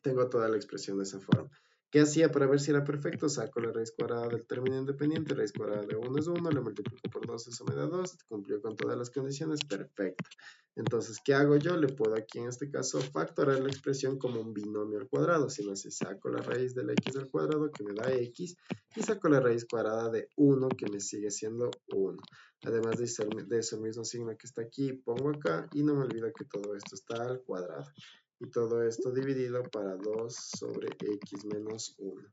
Tengo toda la expresión de esa forma. ¿Qué hacía para ver si era perfecto? Saco la raíz cuadrada del término independiente, raíz cuadrada de 1 es 1, le multiplico por 2, eso me da 2, cumplió con todas las condiciones, perfecto. Entonces, ¿qué hago yo? Le puedo aquí en este caso factorar la expresión como un binomio al cuadrado, sino así saco la raíz del x al cuadrado que me da x y saco la raíz cuadrada de 1 que me sigue siendo 1. Además de eso mismo signo que está aquí, pongo acá y no me olvido que todo esto está al cuadrado y todo esto dividido para 2 sobre x menos 1.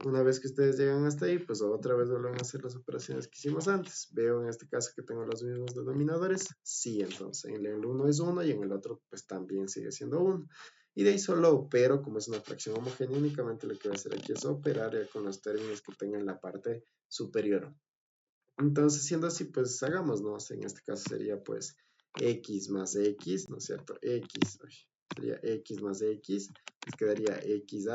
Una vez que ustedes llegan hasta ahí, pues otra vez vuelven a hacer las operaciones que hicimos antes. Veo en este caso que tengo los mismos denominadores. Sí, entonces en el uno es 1 y en el otro pues también sigue siendo 1. Y de ahí solo opero, como es una fracción homogénea, únicamente lo que voy a hacer aquí es operar ya con los términos que tenga en la parte superior. Entonces, siendo así, pues hagamos, ¿no? En este caso sería pues x más x, ¿no es cierto? Sería x más x, nos quedaría x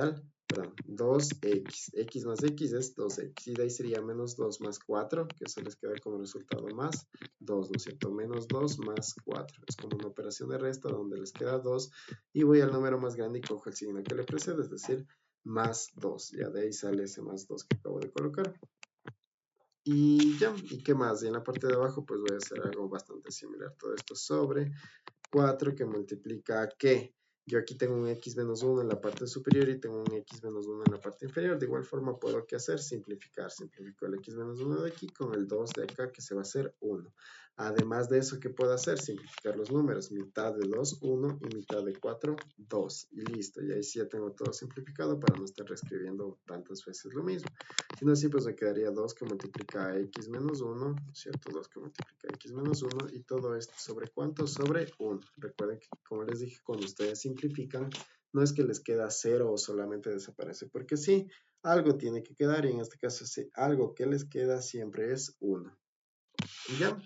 perdón, 2x. X más x es 2x. Y de ahí sería menos 2 más 4, que eso les queda como resultado más 2, ¿no es cierto? Menos 2 más 4. Es como una operación de resta donde les queda 2. Y voy al número más grande y cojo el signo que le precede, es decir, más 2. Ya de ahí sale ese más 2 que acabo de colocar. Y ya, ¿y qué más? Y en la parte de abajo pues voy a hacer algo bastante similar. Todo esto sobre 4 que multiplica ¿qué? Yo aquí tengo un x menos 1 en la parte superior y tengo un x menos 1 en la parte inferior. De igual forma puedo ¿qué hacer? Simplificar. Simplifico el x menos 1 de aquí con el 2 de acá que se va a hacer 1. Además de eso, ¿qué puedo hacer? Simplificar los números. Mitad de 2, 1 y mitad de 4, 2. Y listo. Y ahí sí ya tengo todo simplificado para no estar reescribiendo tantas veces lo mismo. Si no, así pues me quedaría 2 que multiplica a x menos 1, ¿cierto? 2 que multiplica a x menos 1 y todo esto ¿sobre cuánto? Sobre 1. Recuerden que, como les dije, cuando ustedes simplifican, no es que les queda 0 o solamente desaparece, porque sí, algo tiene que quedar y en este caso sí, algo que les queda siempre es 1. ¿Y ya?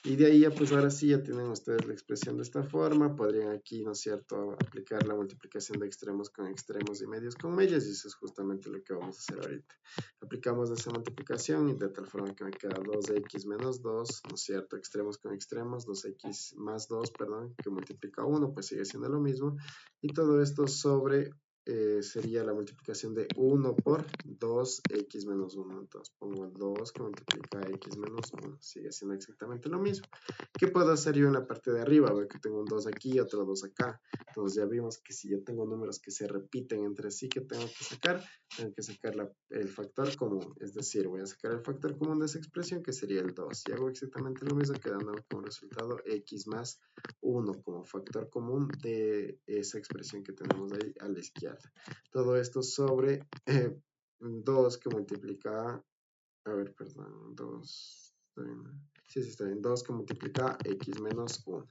Y de ahí ya pues ahora sí ya tienen ustedes la expresión de esta forma, podrían aquí, ¿no es cierto?, aplicar la multiplicación de extremos con extremos y medios con medios y eso es justamente lo que vamos a hacer ahorita. Aplicamos esa multiplicación y de tal forma que me queda 2x menos 2, ¿no es cierto?, extremos con extremos, 2x más 2, perdón, que multiplica 1, pues sigue siendo lo mismo y todo esto sobre sería la multiplicación de 1 por 2x menos 1. Entonces pongo el 2 que multiplica a x menos 1. Sigue siendo exactamente lo mismo. ¿Qué puedo hacer yo en la parte de arriba? Veo que tengo un 2 aquí y otro 2 acá. Entonces ya vimos que si yo tengo números que se repiten entre sí, ¿qué tengo que sacar? Tengo que sacar el factor común. Es decir, voy a sacar el factor común de esa expresión, que sería el 2. Y hago exactamente lo mismo, quedando como resultado x más 1 como factor común de esa expresión que tenemos ahí a la izquierda. Todo esto sobre 2 que multiplica, a ver, perdón, 2, sí, está bien, 2 que multiplica x menos 1.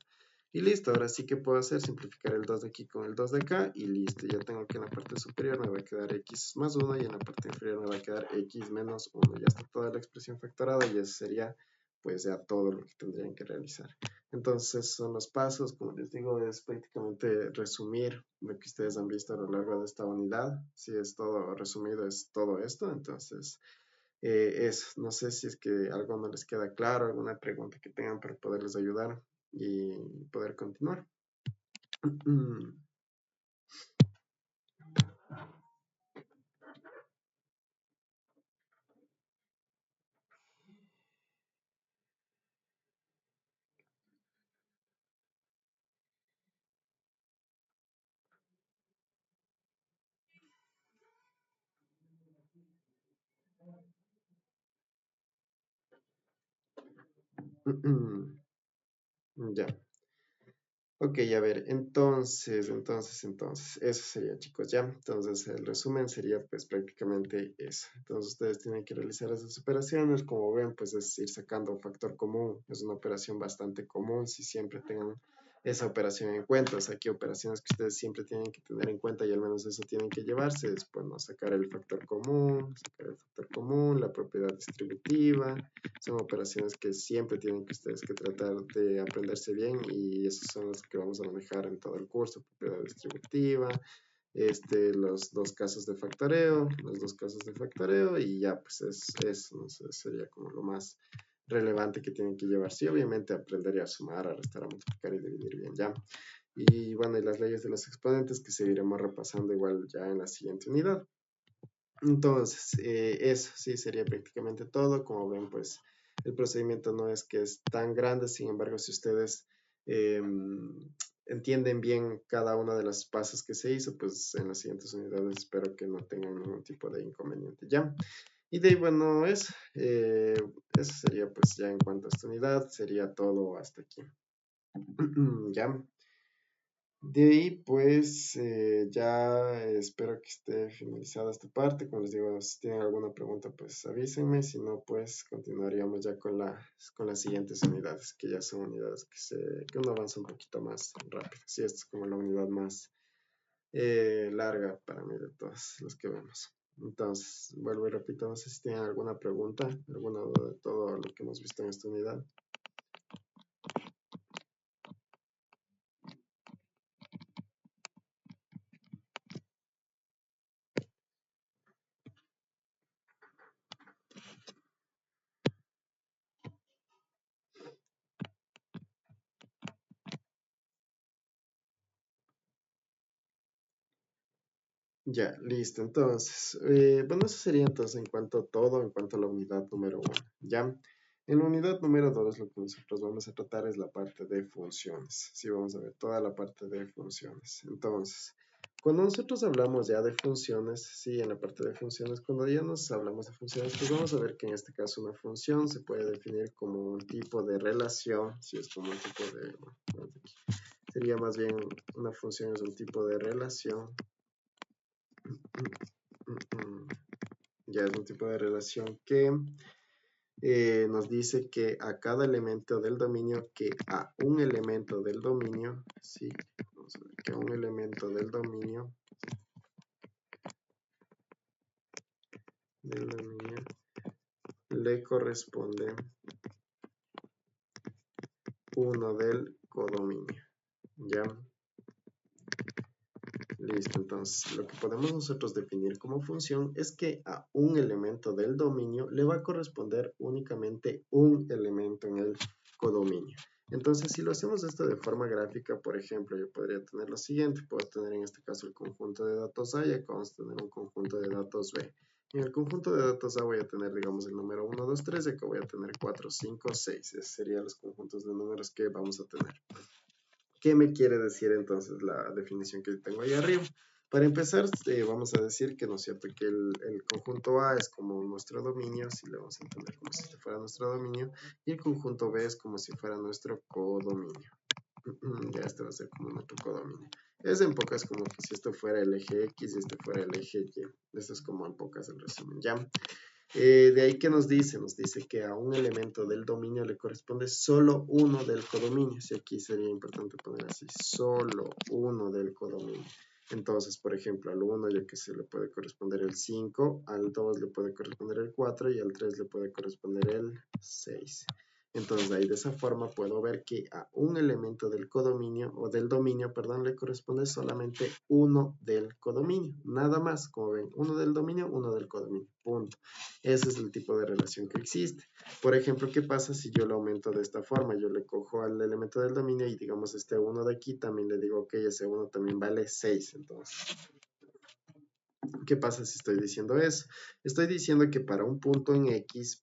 Y listo, ahora sí que puedo hacer simplificar el 2 de aquí con el 2 de acá y listo. Ya tengo que en la parte superior me va a quedar x más 1 y en la parte inferior me va a quedar x menos 1. Ya está toda la expresión factorada y eso sería pues ya todo lo que tendrían que realizar. Entonces son los pasos, como les digo, es prácticamente resumir lo que ustedes han visto a lo largo de esta unidad. Si es todo resumido, es todo esto. Entonces no sé si es que algo no les queda claro, alguna pregunta que tengan para poderles ayudar y poder continuar. Ya. Ok, a ver, entonces, eso sería, chicos, ya. Entonces, el resumen sería, pues, prácticamente eso. Entonces, ustedes tienen que realizar esas operaciones. Como ven, pues, es ir sacando un factor común. Es una operación bastante común si siempre tengan esa operación en cuenta. O sea, aquí operaciones que ustedes siempre tienen que tener en cuenta y al menos eso tienen que llevarse. Es, bueno, sacar el factor común, la propiedad distributiva. Son operaciones que siempre tienen que ustedes que tratar de aprenderse bien y esas son las que vamos a manejar en todo el curso, propiedad distributiva, los dos casos de factoreo y ya pues eso, no sé, sería como lo más relevante que tienen que llevar. Sí, obviamente aprender a sumar, a restar, a multiplicar y dividir bien ya. Y bueno, y las leyes de los exponentes que seguiremos repasando igual ya en la siguiente unidad. Entonces, eso sí sería prácticamente todo. Como ven, pues el procedimiento no es que es tan grande, sin embargo, si ustedes entienden bien cada uno de los pasos que se hizo, pues en las siguientes unidades espero que no tengan ningún tipo de inconveniente, ¿ya? Y de ahí, bueno, eso sería pues ya en cuanto a esta unidad, sería todo hasta aquí. ¿Ya? De ahí, pues, ya espero que esté finalizada esta parte. Como les digo, si tienen alguna pregunta, pues avísenme. Si no, pues continuaríamos ya con las siguientes unidades, que ya son unidades que uno avanza un poquito más rápido. Sí, esta es como la unidad más larga para mí de todas las que vemos. Entonces, vuelvo y repito, no sé si tienen alguna pregunta, alguna duda de todo lo que hemos visto en esta unidad. Ya, listo. Entonces, bueno, eso sería entonces en cuanto a todo, en cuanto a la unidad número 1. Ya, en la unidad número 2 lo que nosotros vamos a tratar es la parte de funciones. Sí, vamos a ver toda la parte de funciones. Entonces, cuando nosotros hablamos ya de funciones, sí, en la parte de funciones, cuando ya nos hablamos de funciones, pues vamos a ver que en este caso una función se puede definir como un tipo de relación, si es como un tipo de, bueno, sería más bien una función es un tipo de relación. Ya es un tipo de relación que nos dice que a cada elemento del dominio, sí, vamos a ver, que a un elemento del dominio le corresponde uno del codominio. Ya, listo. Entonces, lo que podemos nosotros definir como función es que a un elemento del dominio le va a corresponder únicamente un elemento en el codominio. Entonces, si lo hacemos esto de forma gráfica, por ejemplo, yo podría tener lo siguiente. Puedo tener en este caso el conjunto de datos A y acá vamos a tener un conjunto de datos B. En el conjunto de datos A voy a tener, digamos, el número 1, 2, 3 y acá voy a tener 4, 5, 6. Esos serían los conjuntos de números que vamos a tener. ¿Qué me quiere decir entonces la definición que tengo ahí arriba? Para empezar, vamos a decir que, ¿no es cierto?, que el conjunto A es como nuestro dominio, si lo vamos a entender como si este fuera nuestro dominio, y el conjunto B es como si fuera nuestro codominio. Ya este va a ser como nuestro codominio. Es en pocas como que si esto fuera el eje X y este fuera el eje Y. Esto es como en pocas el resumen, ¿ya? De ahí que nos dice que a un elemento del dominio le corresponde solo uno del codominio. Si aquí sería importante poner así, solo uno del codominio. Entonces, por ejemplo, al 1 ya que se le puede corresponder el 5, al 2 le puede corresponder el 4 y al 3 le puede corresponder el 6. Entonces, ahí de esa forma puedo ver que a un elemento del codominio, o del dominio, perdón, le corresponde solamente uno del codominio. Nada más, como ven, uno del dominio, uno del codominio. Punto. Ese es el tipo de relación que existe. Por ejemplo, ¿qué pasa si yo lo aumento de esta forma? Yo le cojo al elemento del dominio y digamos este 1 de aquí, también le digo, ok, ese 1 también vale 6. Entonces, ¿qué pasa si estoy diciendo eso? Estoy diciendo que para un punto en X,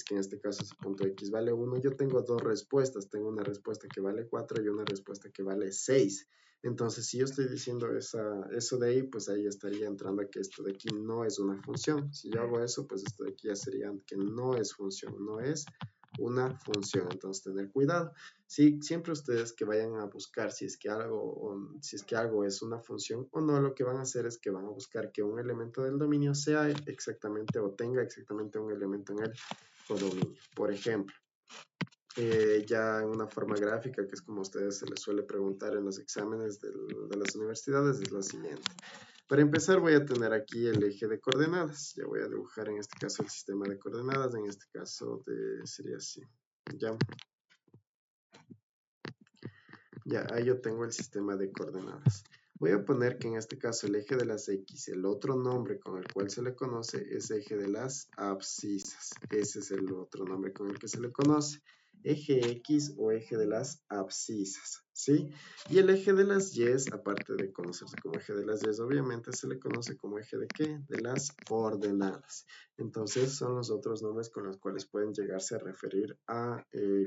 que en este caso ese punto X vale 1, yo tengo dos respuestas. Tengo una respuesta que vale 4 y una respuesta que vale 6. Entonces, si yo estoy diciendo eso de ahí, pues ahí estaría entrando a que esto de aquí no es una función. Si yo hago eso, pues esto de aquí ya sería que no es función, no es una función. Entonces, tener cuidado. Sí, siempre ustedes que vayan a buscar si es que algo es una función o no, lo que van a hacer es que van a buscar que un elemento del dominio sea exactamente o tenga exactamente un elemento en el codominio. Por ejemplo, ya en una forma gráfica, que es como a ustedes se les suele preguntar en los exámenes de las universidades, es la siguiente. Para empezar voy a tener aquí el eje de coordenadas. Ya voy a dibujar en este caso el sistema de coordenadas, en este caso sería así. Ya. Ya, ahí yo tengo el sistema de coordenadas. Voy a poner que en este caso el eje de las X, el otro nombre con el cual se le conoce es eje de las abscisas. Ese es el otro nombre con el que se le conoce. Eje X o eje de las abscisas, ¿sí? Y el eje de las Y, aparte de conocerse como eje de las Y, obviamente se le conoce como eje de ¿qué? De las ordenadas. Entonces son los otros nombres con los cuales pueden llegarse a referir a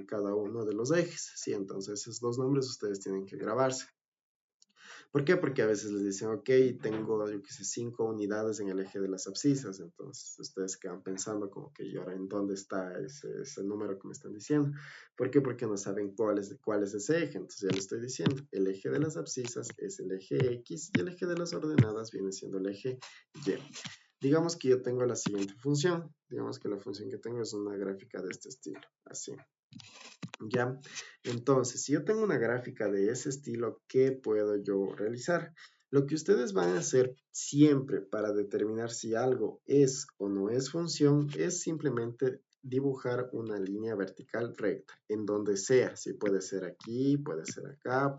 cada uno de los ejes, ¿sí? Entonces esos dos nombres ustedes tienen que grabarse. ¿Por qué? Porque a veces les dicen, ok, tengo, yo qué sé, 5 unidades en el eje de las abscisas. Entonces ustedes quedan pensando como que, ¿y ahora en dónde está ese número que me están diciendo? ¿Por qué? Porque no saben cuál es ese eje. Entonces ya les estoy diciendo, el eje de las abscisas es el eje X y el eje de las ordenadas viene siendo el eje Y. Digamos que yo tengo la siguiente función. Digamos que la función que tengo es una gráfica de este estilo, así. ¿Ya? Entonces, si yo tengo una gráfica de ese estilo, ¿qué puedo yo realizar? Lo que ustedes van a hacer siempre para determinar si algo es o no es función es simplemente dibujar una línea vertical recta, en donde sea, si puede ser aquí, puede ser acá,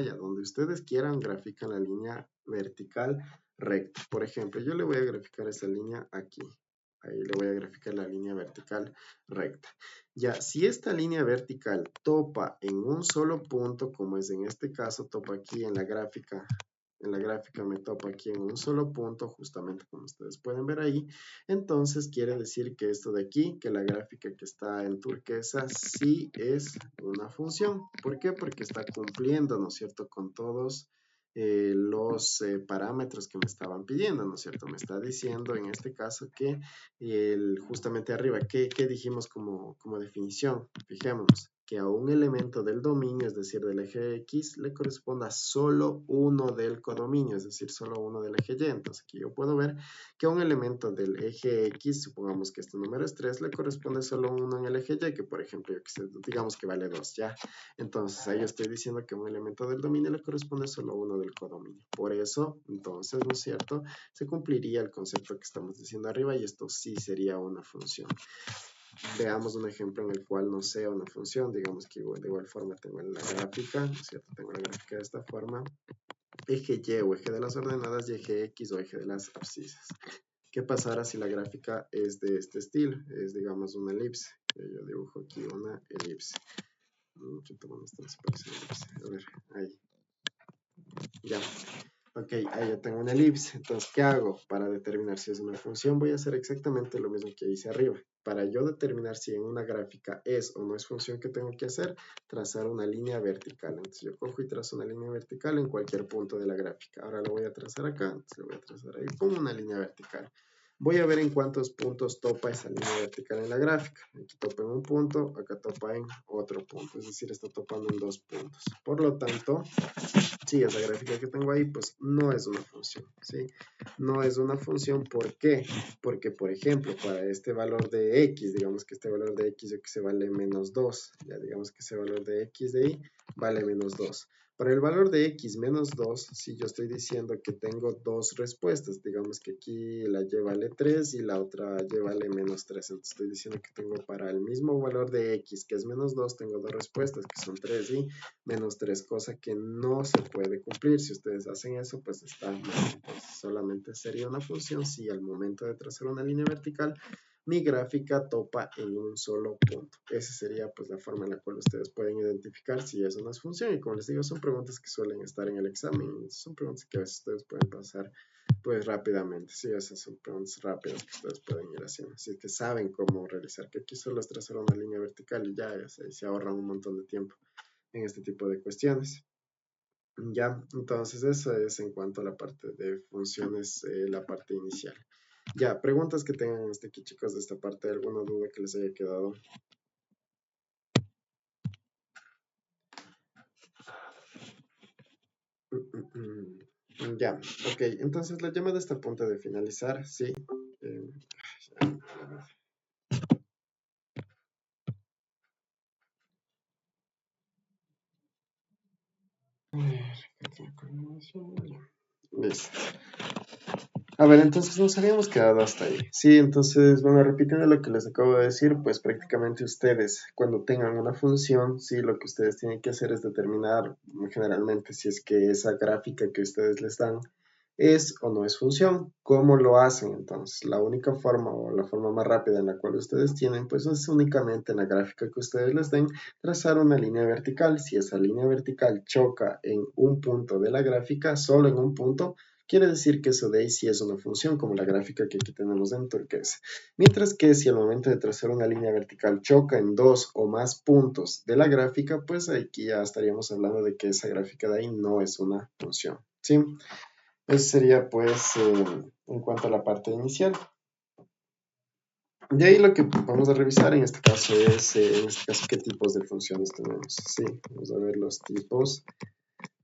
y a donde ustedes quieran grafican la línea vertical recta. Por ejemplo, yo le voy a graficar esa línea aquí. Ahí le voy a graficar la línea vertical recta. Ya, si esta línea vertical topa en un solo punto, como es en este caso, topa aquí en la gráfica me topa aquí en un solo punto, justamente como ustedes pueden ver ahí, entonces quiere decir que esto de aquí, que la gráfica que está en turquesa, sí es una función. ¿Por qué? Porque está cumpliendo, ¿no es cierto?, con todos los parámetros que me estaban pidiendo, ¿no es cierto? Me está diciendo en este caso que justamente arriba, ¿qué dijimos como definición? Fijémonos que a un elemento del dominio, es decir, del eje X, le corresponda solo uno del codominio, es decir, solo uno del eje Y. Entonces aquí yo puedo ver que a un elemento del eje X, supongamos que este número es 3, le corresponde solo uno en el eje Y, que por ejemplo, digamos que vale 2, ¿ya? Entonces ahí yo estoy diciendo que a un elemento del dominio le corresponde solo uno del codominio. Por eso, entonces, ¿no es cierto?, se cumpliría el concepto que estamos diciendo arriba y esto sí sería una función. Veamos un ejemplo en el cual no sea una función, digamos que de igual forma tengo la gráfica, ¿no es cierto? Tengo la gráfica de esta forma, eje Y o eje de las ordenadas y eje X o eje de las abscisas. ¿Qué pasará si la gráfica es de este estilo? Es, digamos, una elipse. Yo dibujo aquí una elipse. ¿Qué tamaño está? A ver, ahí. Ya. Ok, ahí ya tengo una elipse. Entonces, ¿qué hago? Para determinar si es una función, voy a hacer exactamente lo mismo que hice arriba. Para yo determinar si en una gráfica es o no es función, que tengo que hacer? Trazar una línea vertical. Entonces, yo cojo y trazo una línea vertical en cualquier punto de la gráfica. Ahora lo voy a trazar acá. Entonces, lo voy a trazar ahí. Pongo una línea vertical. Voy a ver en cuántos puntos topa esa línea vertical en la gráfica. Aquí topa en un punto, acá topa en otro punto. Es decir, está topando en 2 puntos. Por lo tanto, sí, esa gráfica que tengo ahí, pues no es una función, ¿sí? No es una función, ¿por qué? Porque, por ejemplo, para este valor de x, digamos que este valor de x yo que se vale menos 2, ya digamos que ese valor de x de ahí vale menos 2. Para el valor de x menos 2, si yo estoy diciendo que tengo dos respuestas, digamos que aquí la y vale 3 y la otra y vale menos 3, entonces estoy diciendo que tengo para el mismo valor de x, que es menos 2, tengo dos respuestas, que son 3 y menos 3, cosa que no se puede cumplir. Si ustedes hacen eso, pues está mal. Entonces, solamente sería una función si al momento de trazar una línea vertical, mi gráfica topa en un solo punto. Esa sería pues la forma en la cual ustedes pueden identificar si es una función. Y como les digo, son preguntas que suelen estar en el examen. Son preguntas que a veces ustedes pueden pasar pues rápidamente. Sí, esas son preguntas rápidas que ustedes pueden ir haciendo. Si es que saben cómo realizar, que aquí solo es trazar una línea vertical y ya se ahorran un montón de tiempo en este tipo de cuestiones. Ya, entonces eso es en cuanto a la parte de funciones, la parte inicial. Ya, preguntas que tengan hasta aquí, chicos, de esta parte, alguna duda que les haya quedado. Ya, ok, entonces la llamada está a punto de finalizar, sí. Eh, Listo. A ver, entonces nos habíamos quedado hasta ahí. Sí, entonces, bueno, repitiendo lo que les acabo de decir, pues prácticamente ustedes, cuando tengan una función, sí, lo que ustedes tienen que hacer es determinar generalmente si es que esa gráfica que ustedes les dan es o no es función. ¿Cómo lo hacen entonces? La única forma o la forma más rápida en la cual ustedes tienen, pues es únicamente en la gráfica que ustedes les den, trazar una línea vertical. Si esa línea vertical choca en un punto de la gráfica, solo en un punto, quiere decir que eso de ahí sí es una función, como la gráfica que aquí tenemos en turquesa. Mientras que si al momento de trazar una línea vertical choca en dos o más puntos de la gráfica, pues aquí ya estaríamos hablando de que esa gráfica de ahí no es una función, ¿sí? Eso sería pues en cuanto a la parte inicial. De ahí lo que vamos a revisar en este caso es, qué tipos de funciones tenemos. Sí, vamos a ver los tipos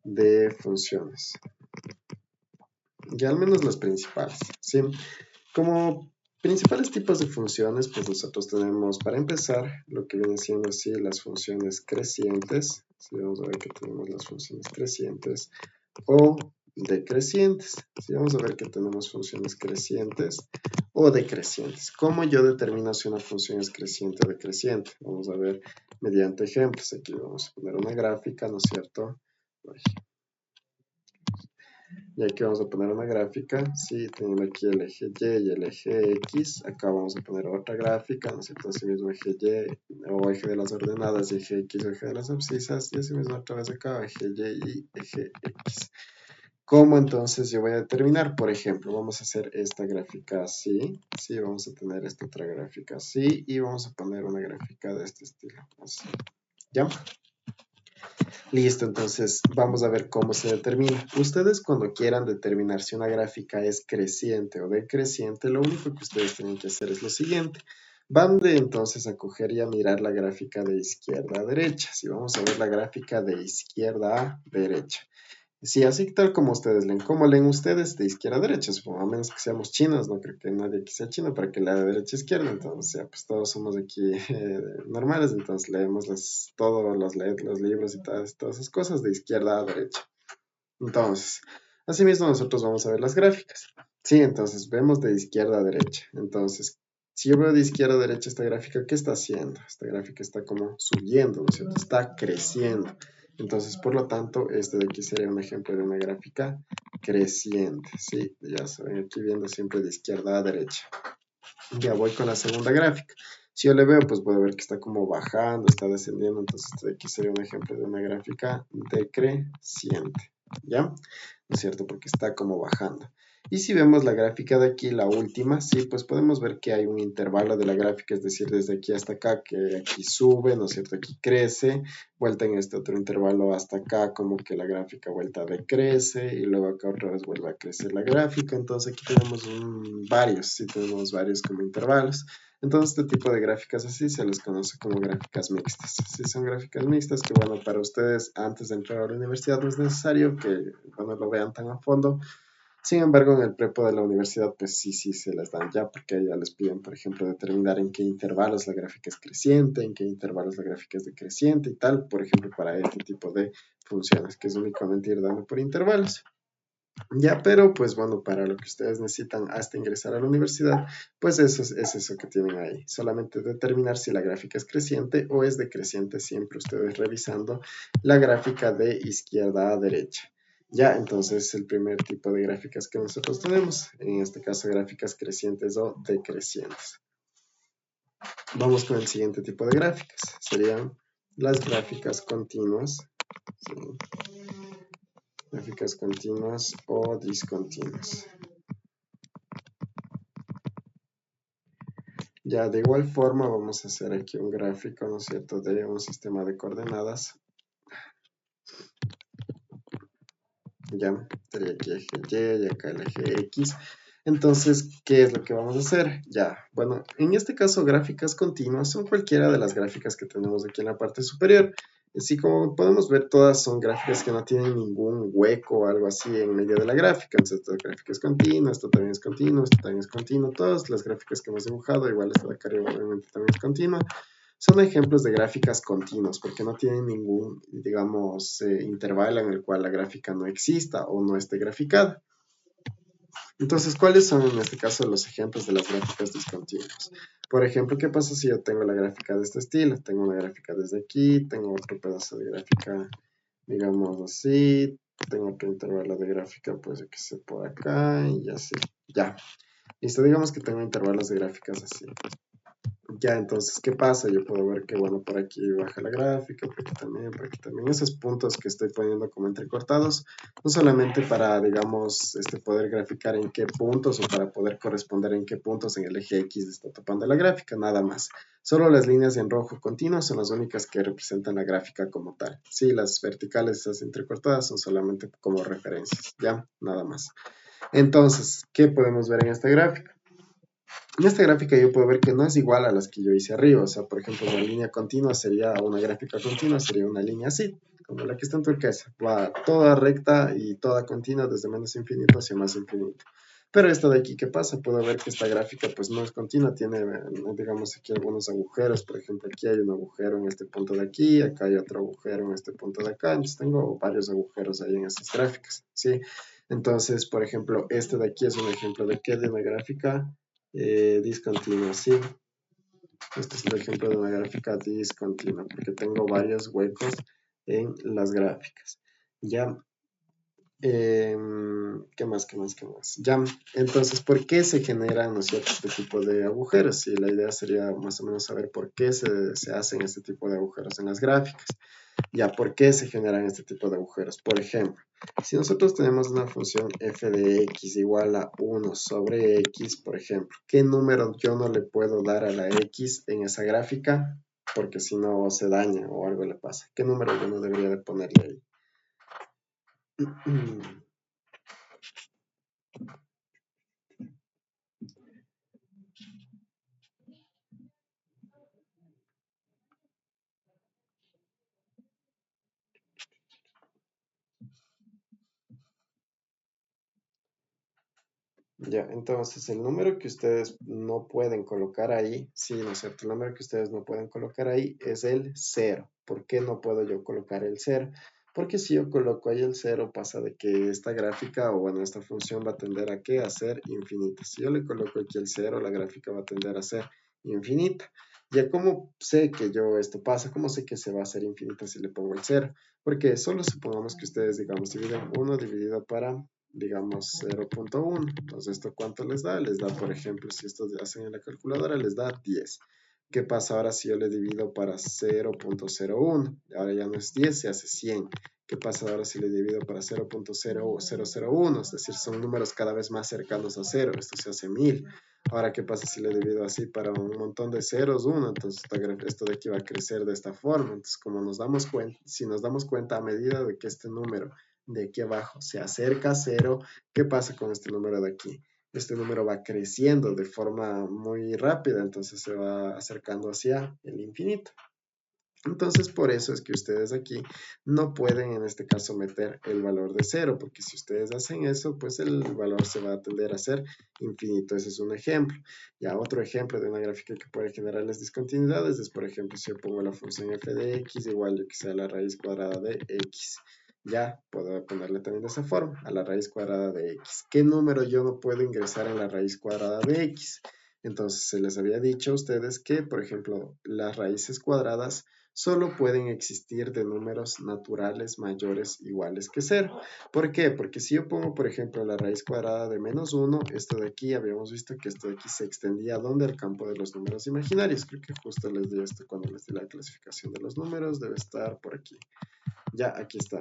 de funciones. Ya al menos las principales, ¿sí? Como principales tipos de funciones, pues nosotros tenemos, para empezar, lo que viene siendo así las funciones crecientes. ¿Sí? Vamos a ver que tenemos las funciones crecientes o decrecientes. ¿Sí? Vamos a ver que tenemos funciones crecientes o decrecientes. ¿Cómo yo determino si una función es creciente o decreciente? Vamos a ver mediante ejemplos. Aquí vamos a poner una gráfica, ¿no es cierto? Y aquí vamos a poner una gráfica, sí, teniendo aquí el eje Y y el eje X. Acá vamos a poner otra gráfica, ¿no es cierto? Así mismo eje Y o eje de las ordenadas y eje X o eje de las abscisas. Y así mismo otra vez acá, eje Y y eje X. ¿Cómo entonces yo voy a determinar? Por ejemplo, vamos a hacer esta gráfica así. Sí, vamos a tener esta otra gráfica así. Y vamos a poner una gráfica de este estilo, así. ¿Ya? Listo, entonces vamos a ver cómo se determina. Ustedes cuando quieran determinar si una gráfica es creciente o decreciente, lo único que ustedes tienen que hacer es lo siguiente. Van de entonces a coger y a mirar la gráfica de izquierda a derecha. Si vamos a ver la gráfica de izquierda a derecha. Sí, así tal como ustedes leen. ¿Cómo leen ustedes? De izquierda a derecha, supongo, a menos que seamos chinos, no creo que nadie aquí sea chino para que lea de derecha a izquierda, entonces ya, pues todos somos aquí normales, entonces leemos todos los libros y todas esas cosas de izquierda a derecha. Entonces, asimismo nosotros vamos a ver las gráficas. Sí, entonces vemos de izquierda a derecha. Entonces, si yo veo de izquierda a derecha esta gráfica, ¿qué está haciendo? Esta gráfica está como subiendo, ¿no es cierto? Está creciendo. Entonces, por lo tanto, este de aquí sería un ejemplo de una gráfica creciente. Sí, ya saben, aquí viendo siempre de izquierda a derecha. Ya voy con la segunda gráfica. Si yo le veo, pues puedo ver que está como bajando, está descendiendo, entonces este de aquí sería un ejemplo de una gráfica decreciente, ¿ya? ¿No es cierto? Porque está como bajando. Y si vemos la gráfica de aquí, la última, sí, pues podemos ver que hay un intervalo de la gráfica, es decir, desde aquí hasta acá, que aquí sube, ¿no es cierto? Aquí crece, vuelta en este otro intervalo hasta acá, como que la gráfica vuelta decrece, y luego acá otra vez vuelve a crecer la gráfica, entonces aquí tenemos varios, sí tenemos varios como intervalos. Entonces, este tipo de gráficas así se les conoce como gráficas mixtas. Sí, son gráficas mixtas que, bueno, para ustedes antes de entrar a la universidad no es necesario que, bueno, lo vean tan a fondo. Sin embargo, en el prepo de la universidad, pues sí se las dan ya, porque ya les piden, por ejemplo, determinar en qué intervalos la gráfica es creciente, en qué intervalos la gráfica es decreciente y tal, por ejemplo, para este tipo de funciones, que es únicamente ir dando por intervalos. Ya, pero pues bueno, para lo que ustedes necesitan hasta ingresar a la universidad, pues eso es eso que tienen ahí. Solamente determinar si la gráfica es creciente o es decreciente, siempre ustedes revisando la gráfica de izquierda a derecha. Ya, entonces el primer tipo de gráficas que nosotros tenemos, en este caso gráficas crecientes o decrecientes. Vamos con el siguiente tipo de gráficas, serían las gráficas continuas. ¿Sí? Gráficas continuas o discontinuas. Ya, de igual forma vamos a hacer aquí un gráfico, ¿no es cierto?, de un sistema de coordenadas. Ya, estaría aquí eje Y y acá el eje X. Entonces, ¿qué es lo que vamos a hacer? Ya, bueno, en este caso gráficas continuas son cualquiera de las gráficas que tenemos aquí en la parte superior. Así como podemos ver, todas son gráficas que no tienen ningún hueco o algo así en medio de la gráfica. Entonces, esta gráfica es continua, esto también es continuo, esto también es continuo. Todas las gráficas que hemos dibujado, igual esta de acá arriba obviamente también es continua. Son ejemplos de gráficas continuas porque no tienen ningún, digamos, intervalo en el cual la gráfica no exista o no esté graficada. Entonces, ¿cuáles son en este caso los ejemplos de las gráficas discontinuas? Por ejemplo, ¿qué pasa si yo tengo la gráfica de este estilo? Tengo una gráfica desde aquí, tengo otro pedazo de gráfica, digamos así, tengo otro intervalo de gráfica, pues yo que sé, por acá y así. Ya. Listo, digamos que tengo intervalos de gráficas así. Ya, entonces, ¿qué pasa? Yo puedo ver que, bueno, por aquí baja la gráfica, por aquí también, por aquí también. Esos puntos que estoy poniendo como entrecortados, no solamente para, digamos, poder graficar en qué puntos o para poder corresponder en qué puntos en el eje X está topando la gráfica, nada más. Solo las líneas en rojo continuas son las únicas que representan la gráfica como tal. Sí, las verticales, esas entrecortadas, son solamente como referencias, ¿ya? Nada más. Entonces, ¿qué podemos ver en esta gráfica? En esta gráfica yo puedo ver que no es igual a las que yo hice arriba. O sea, por ejemplo, una línea continua sería, una gráfica continua sería una línea así, como la que está en turquesa. Va toda recta y toda continua desde menos infinito hacia más infinito. Pero esta de aquí, ¿qué pasa? Puedo ver que esta gráfica pues no es continua, tiene, digamos, aquí algunos agujeros. Por ejemplo, aquí hay un agujero en este punto de aquí, acá hay otro agujero en este punto de acá. Entonces tengo varios agujeros ahí en estas gráficas, ¿sí? Entonces, por ejemplo, este de aquí es un ejemplo de qué, de una gráfica discontinua, sí. Este es el ejemplo de una gráfica discontinua, porque tengo varios huecos en las gráficas. Ya, ¿qué más, qué más, qué más? Ya, entonces, ¿por qué se generan, ¿no es cierto?, este tipo de agujeros? Y la idea sería más o menos saber por qué se hacen este tipo de agujeros en las gráficas. Ya, ¿por qué se generan este tipo de agujeros? Por ejemplo, si nosotros tenemos una función f de x igual a 1 sobre x, por ejemplo, ¿qué número yo no le puedo dar a la x en esa gráfica? Porque si no se daña o algo le pasa. ¿Qué número yo no debería de ponerle ahí? Ya, entonces el número que ustedes no pueden colocar ahí, sí, ¿no es cierto? El número que ustedes no pueden colocar ahí es el 0. ¿Por qué no puedo yo colocar el 0? Porque si yo coloco ahí el 0, pasa de que esta gráfica, o bueno, esta función va a tender a ¿qué? A ser infinita. Si yo le coloco aquí el 0, la gráfica va a tender a ser infinita. Ya, ¿cómo sé que yo esto pasa? ¿Cómo sé que se va a hacer infinita si le pongo el 0? Porque solo supongamos que ustedes, digamos, dividen 1 dividido para, digamos, 0.1. Entonces, ¿esto cuánto les da? Les da, por ejemplo, si esto hacen en la calculadora, les da 10. ¿Qué pasa ahora si yo le divido para 0.01? Ahora ya no es 10, se hace 100. ¿Qué pasa ahora si le divido para 0.0001? Es decir, son números cada vez más cercanos a 0. Esto se hace 1000. Ahora, ¿qué pasa si le divido así para un montón de ceros, 1? Entonces, esto de aquí va a crecer de esta forma. Entonces, como nos damos cuenta, si nos damos cuenta a medida de que este número de aquí abajo se acerca a 0, ¿qué pasa con este número de aquí? Este número va creciendo de forma muy rápida, entonces se va acercando hacia el infinito. Entonces, por eso es que ustedes aquí no pueden en este caso meter el valor de 0, porque si ustedes hacen eso, pues el valor se va a tender a ser infinito. Ese es un ejemplo. Ya otro ejemplo de una gráfica que puede generar las discontinuidades es, por ejemplo, si yo pongo la función f de x igual a que sea la raíz cuadrada de x. Ya puedo ponerle también de esa forma, a la raíz cuadrada de x. ¿Qué número yo no puedo ingresar en la raíz cuadrada de x? Entonces, se les había dicho a ustedes que, por ejemplo, las raíces cuadradas solo pueden existir de números naturales mayores iguales que 0. ¿Por qué? Porque si yo pongo, por ejemplo, la raíz cuadrada de menos 1, esto de aquí, habíamos visto que esto de aquí se extendía a donde el campo de los números imaginarios. Creo que justo les di esto cuando les di la clasificación de los números, debe estar por aquí. Ya, aquí está.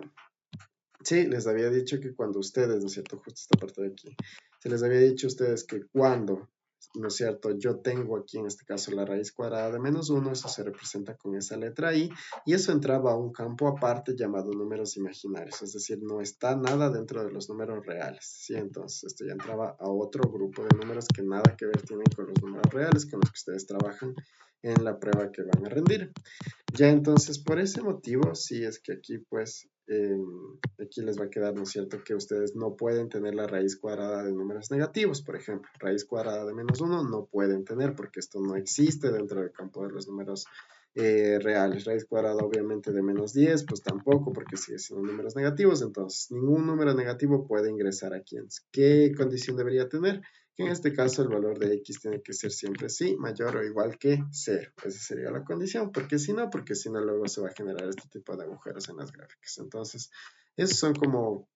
Sí, les había dicho que cuando ustedes, ¿no es cierto? Justo esta parte de aquí. Se les había dicho a ustedes que cuando, ¿no es cierto? Yo tengo aquí en este caso la raíz cuadrada de menos 1, eso se representa con esa letra I, y eso entraba a un campo aparte llamado números imaginarios, es decir, no está nada dentro de los números reales, ¿sí? Entonces, esto ya entraba a otro grupo de números que nada que ver tienen con los números reales, con los que ustedes trabajan en la prueba que van a rendir. Ya entonces, por ese motivo, sí es que aquí pues, aquí les va a quedar, ¿no es cierto?, que ustedes no pueden tener la raíz cuadrada de números negativos, por ejemplo, raíz cuadrada de menos 1 no pueden tener porque esto no existe dentro del campo de los números reales. Raíz cuadrada obviamente de menos 10, pues tampoco porque sigue siendo números negativos, entonces ningún número negativo puede ingresar aquí. ¿Qué condición debería tener? Que en este caso el valor de x tiene que ser siempre sí mayor o igual que 0. Esa sería la condición, porque si no luego se va a generar este tipo de agujeros en las gráficas. Entonces, esos son como,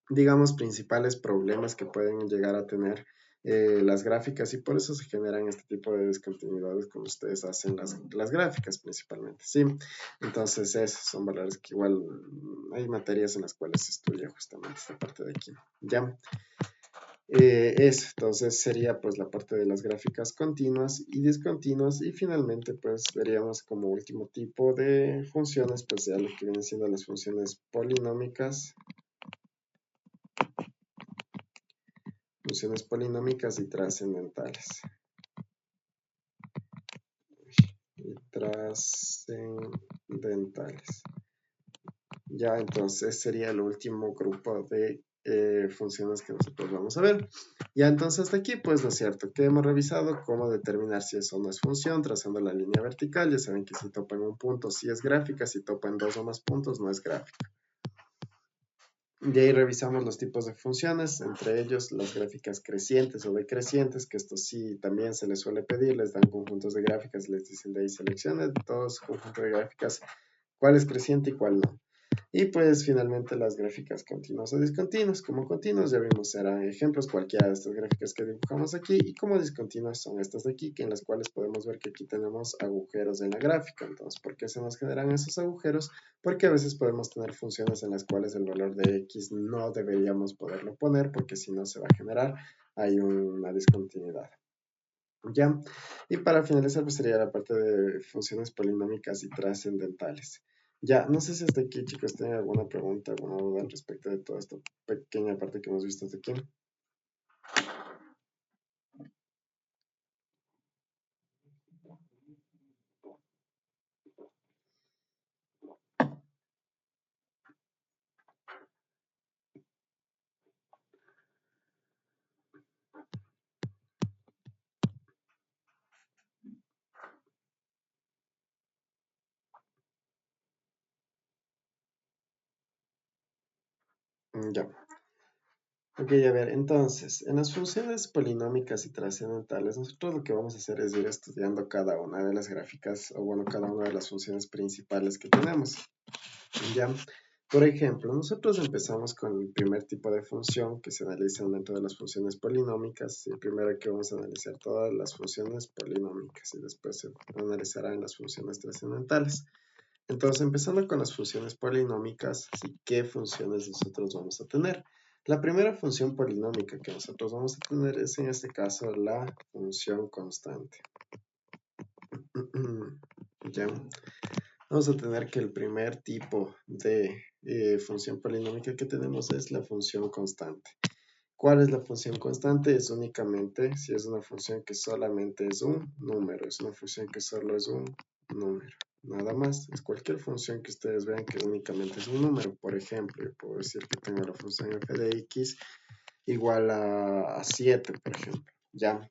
digamos, principales problemas que pueden llegar a tener las gráficas y por eso se generan este tipo de discontinuidades cuando ustedes hacen las gráficas principalmente, ¿sí? Entonces, esos son valores que igual hay materias en las cuales se estudia justamente esta parte de aquí, ¿ya? Eso, entonces sería pues la parte de las gráficas continuas y discontinuas y finalmente pues veríamos como último tipo de funciones pues ya lo que vienen siendo las funciones polinómicas y trascendentales. Ya, entonces sería el último grupo de funciones que nosotros vamos a ver. Ya, entonces hasta aquí, pues, ¿no es cierto? Que hemos revisado cómo determinar si eso no es función, trazando la línea vertical. Ya saben que si topa en un punto, sí es gráfica, si topa en dos o más puntos, no es gráfica. Y ahí revisamos los tipos de funciones, entre ellos las gráficas crecientes o decrecientes, que esto sí también se les suele pedir, les dan conjuntos de gráficas, les dicen de ahí selecciones todos conjuntos de gráficas, cuál es creciente y cuál no. Y pues finalmente las gráficas continuas o discontinuas. Como continuas ya vimos serán ejemplos cualquiera de estas gráficas que dibujamos aquí y como discontinuas son estas de aquí, que en las cuales podemos ver que aquí tenemos agujeros en la gráfica. Entonces, ¿por qué se nos generan esos agujeros? Porque a veces podemos tener funciones en las cuales el valor de x no deberíamos poderlo poner porque si no se va a generar hay una discontinuidad. ¿Ya? Y para finalizar, pues sería la parte de funciones polinómicas y trascendentales. Ya, no sé si hasta aquí, chicos, tienen alguna pregunta, alguna duda al respecto de toda esta pequeña parte que hemos visto hasta aquí. Ya. Ok, a ver, entonces, en las funciones polinómicas y trascendentales, nosotros lo que vamos a hacer es ir estudiando cada una de las gráficas, o bueno, cada una de las funciones principales que tenemos. ¿Ya? Por ejemplo, nosotros empezamos con el primer tipo de función que se analiza dentro de las funciones polinómicas. Y primero que vamos a analizar todas las funciones polinómicas y después se analizarán las funciones trascendentales. Entonces, empezando con las funciones polinómicas, ¿sí? ¿Qué funciones nosotros vamos a tener? La primera función polinómica que nosotros vamos a tener es en este caso la función constante. ¿Ya? Vamos a tener que el primer tipo de función polinómica que tenemos es la función constante. ¿Cuál es la función constante? Es únicamente si es una función que solamente es un número, es una función que solo es un número, nada más. Es cualquier función que ustedes vean que únicamente es un número. Por ejemplo, yo puedo decir que tengo la función f de x igual a 7, por ejemplo. Ya,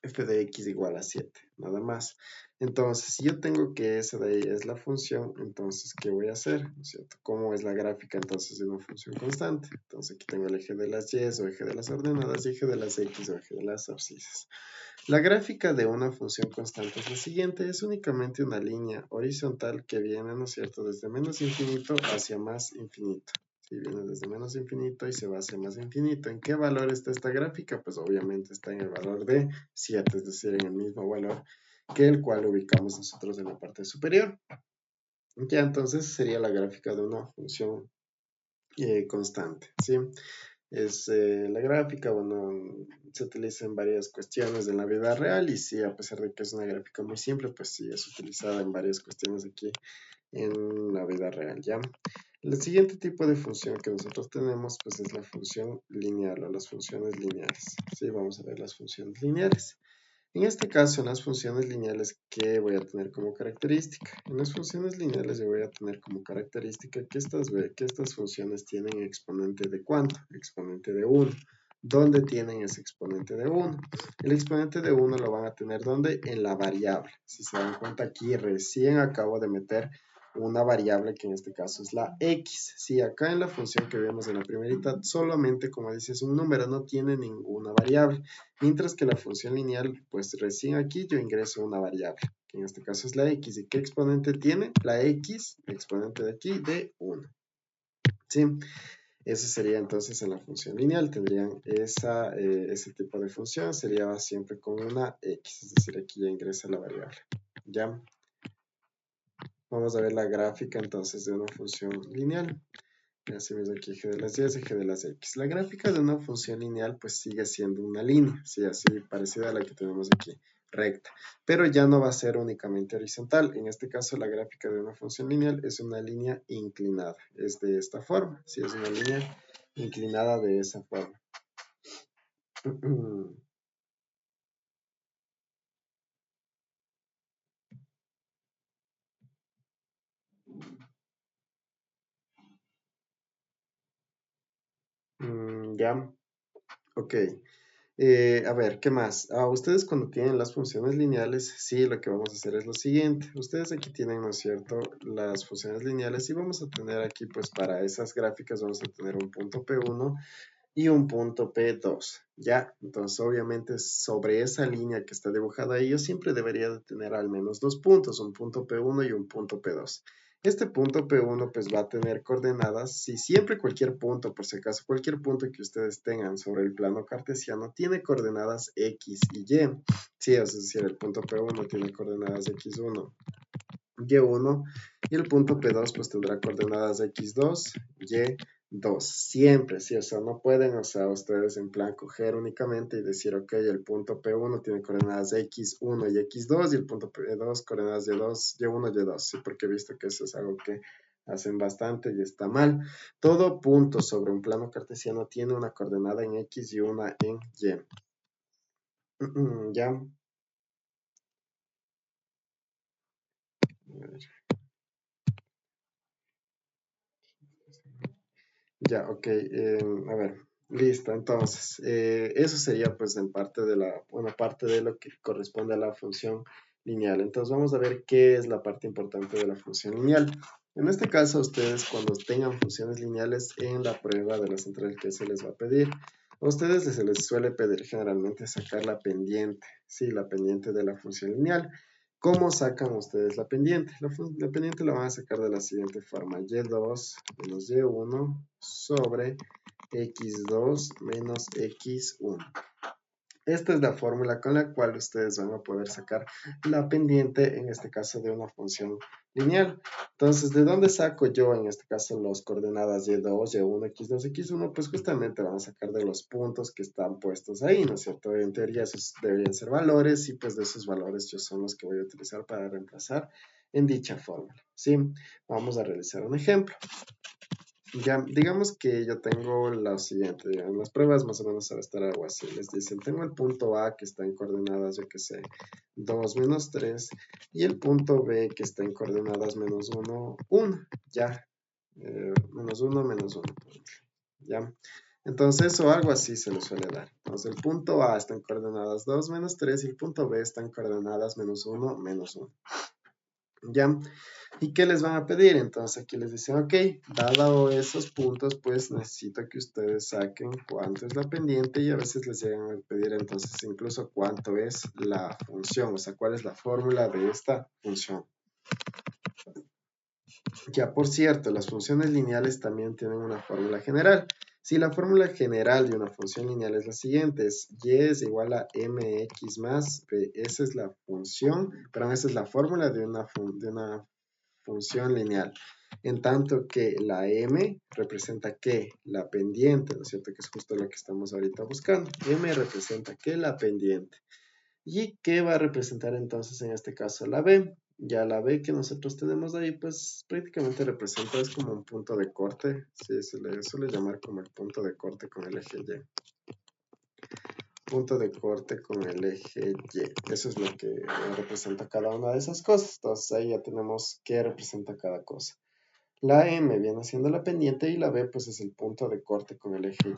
f de x igual a 7, nada más. Entonces, si yo tengo que esa de ahí es la función, entonces, ¿qué voy a hacer? ¿No es cierto? ¿Cómo es la gráfica entonces de una función constante? Entonces, aquí tengo el eje de las y o eje de las ordenadas y eje de las x o eje de las abscisas. La gráfica de una función constante es la siguiente, es únicamente una línea horizontal que viene, ¿no es cierto?, desde menos infinito hacia más infinito. Sí, viene desde menos infinito y se va hacia más infinito. ¿En qué valor está esta gráfica? Pues obviamente está en el valor de 7, es decir, en el mismo valor que el cual ubicamos nosotros en la parte superior. Ya, entonces sería la gráfica de una función constante, ¿sí? Es la gráfica, bueno, se utiliza en varias cuestiones de la vida real y sí, a pesar de que es una gráfica muy simple, pues sí, es utilizada en varias cuestiones aquí en la vida real, ¿ya? El siguiente tipo de función que nosotros tenemos, pues es la función lineal o las funciones lineales, ¿sí? Vamos a ver las funciones lineales. En este caso, en las funciones lineales, ¿qué voy a tener como característica? En las funciones lineales yo voy a tener como característica que estas funciones tienen exponente de ¿cuánto? Exponente de 1. ¿Dónde tienen ese exponente de 1? El exponente de 1 lo van a tener ¿dónde? En la variable. Si se dan cuenta aquí, recién acabo de meter una variable que en este caso es la x. Si acá en la función que vemos en la primerita, solamente como dice es un número, no tiene ninguna variable. Mientras que la función lineal, pues recién aquí yo ingreso una variable, que en este caso es la x. ¿Y qué exponente tiene? La x, exponente de aquí, de 1. ¿Sí? Eso sería entonces en la función lineal. Tendrían ese tipo de función, sería siempre con una x, es decir, aquí ya ingresa la variable. ¿Ya? Vamos a ver la gráfica entonces de una función lineal. Así mismo aquí eje de las y, eje de las x. La gráfica de una función lineal pues sigue siendo una línea, sí, así parecida a la que tenemos aquí, recta. Pero ya no va a ser únicamente horizontal. En este caso la gráfica de una función lineal es una línea inclinada. Es de esta forma, sí, es una línea inclinada de esa forma. Ya, ok. A ver, ¿qué más? Ustedes cuando tienen las funciones lineales, sí, lo que vamos a hacer es lo siguiente. Ustedes aquí tienen, ¿no es cierto?, las funciones lineales y vamos a tener aquí, pues para esas gráficas vamos a tener un punto P1 y un punto P2, ¿ya? Entonces, obviamente, sobre esa línea que está dibujada ahí, yo siempre debería de tener al menos dos puntos, un punto P1 y un punto P2. Este punto P1 pues va a tener coordenadas, si siempre cualquier punto, por si acaso cualquier punto que ustedes tengan sobre el plano cartesiano tiene coordenadas X y Y. Sí, es decir, el punto P1 tiene coordenadas X1, Y1 y el punto P2 pues tendrá coordenadas X2, Y2. Siempre, sí, o sea, no pueden, o sea, ustedes en plan coger únicamente y decir, ok, el punto P1 tiene coordenadas X1 y X2 y el punto P2 coordenadas Y2, Y1, Y2, sí, porque he visto que eso es algo que hacen bastante y está mal. Todo punto sobre un plano cartesiano tiene una coordenada en X y una en Y. ¿Ya? Ya, ok. A ver, listo. Entonces, eso sería pues en parte de una parte de lo que corresponde a la función lineal. Entonces, vamos a ver qué es la parte importante de la función lineal. En este caso, ustedes cuando tengan funciones lineales en la prueba de la central que se les va a pedir, a ustedes se les suele pedir generalmente sacar la pendiente, sí, la pendiente de la función lineal. ¿Cómo sacan ustedes la pendiente? La pendiente la van a sacar de la siguiente forma. Y2 menos Y1 sobre X2 menos X1. Esta es la fórmula con la cual ustedes van a poder sacar la pendiente, en este caso de una función lineal. Entonces, ¿de dónde saco yo, en este caso, las coordenadas Y2, Y1, X2, X1? Pues justamente van a sacar de los puntos que están puestos ahí, ¿no es cierto? En teoría esos deberían ser valores y pues de esos valores yo son los que voy a utilizar para reemplazar en dicha fórmula, ¿sí? Vamos a realizar un ejemplo. Ya, digamos que yo tengo lo siguiente, digamos, las pruebas más o menos van a estar algo así. Les dicen, tengo el punto A que está en coordenadas, yo que sé, 2, menos 3, y el punto B que está en coordenadas menos 1, 1, ya, menos 1, menos 1, ya. Entonces, o algo así se le suele dar. Entonces, el punto A está en coordenadas 2, menos 3, y el punto B está en coordenadas menos 1, menos 1. ¿Ya? ¿Y qué les van a pedir? Entonces aquí les dicen, ok, dado esos puntos, pues necesito que ustedes saquen cuánto es la pendiente y a veces les llegan a pedir entonces incluso cuánto es la función, o sea, cuál es la fórmula de esta función. Ya, por cierto, las funciones lineales también tienen una fórmula general. Si la fórmula general de una función lineal es la siguiente, es y es igual a mx más b, esa es la función, perdón, esa es la fórmula de una función lineal. En tanto que la m representa ¿qué? La pendiente, ¿no es cierto? Que es justo lo que estamos ahorita buscando. M representa ¿qué? La pendiente. ¿Y qué va a representar entonces en este caso la B? Ya la B que nosotros tenemos ahí, pues prácticamente representa, es como un punto de corte. Sí, se le suele llamar como el punto de corte con el eje Y. Punto de corte con el eje Y. Eso es lo que representa cada una de esas cosas. Entonces ahí ya tenemos qué representa cada cosa. La M viene siendo la pendiente y la B pues es el punto de corte con el eje Y.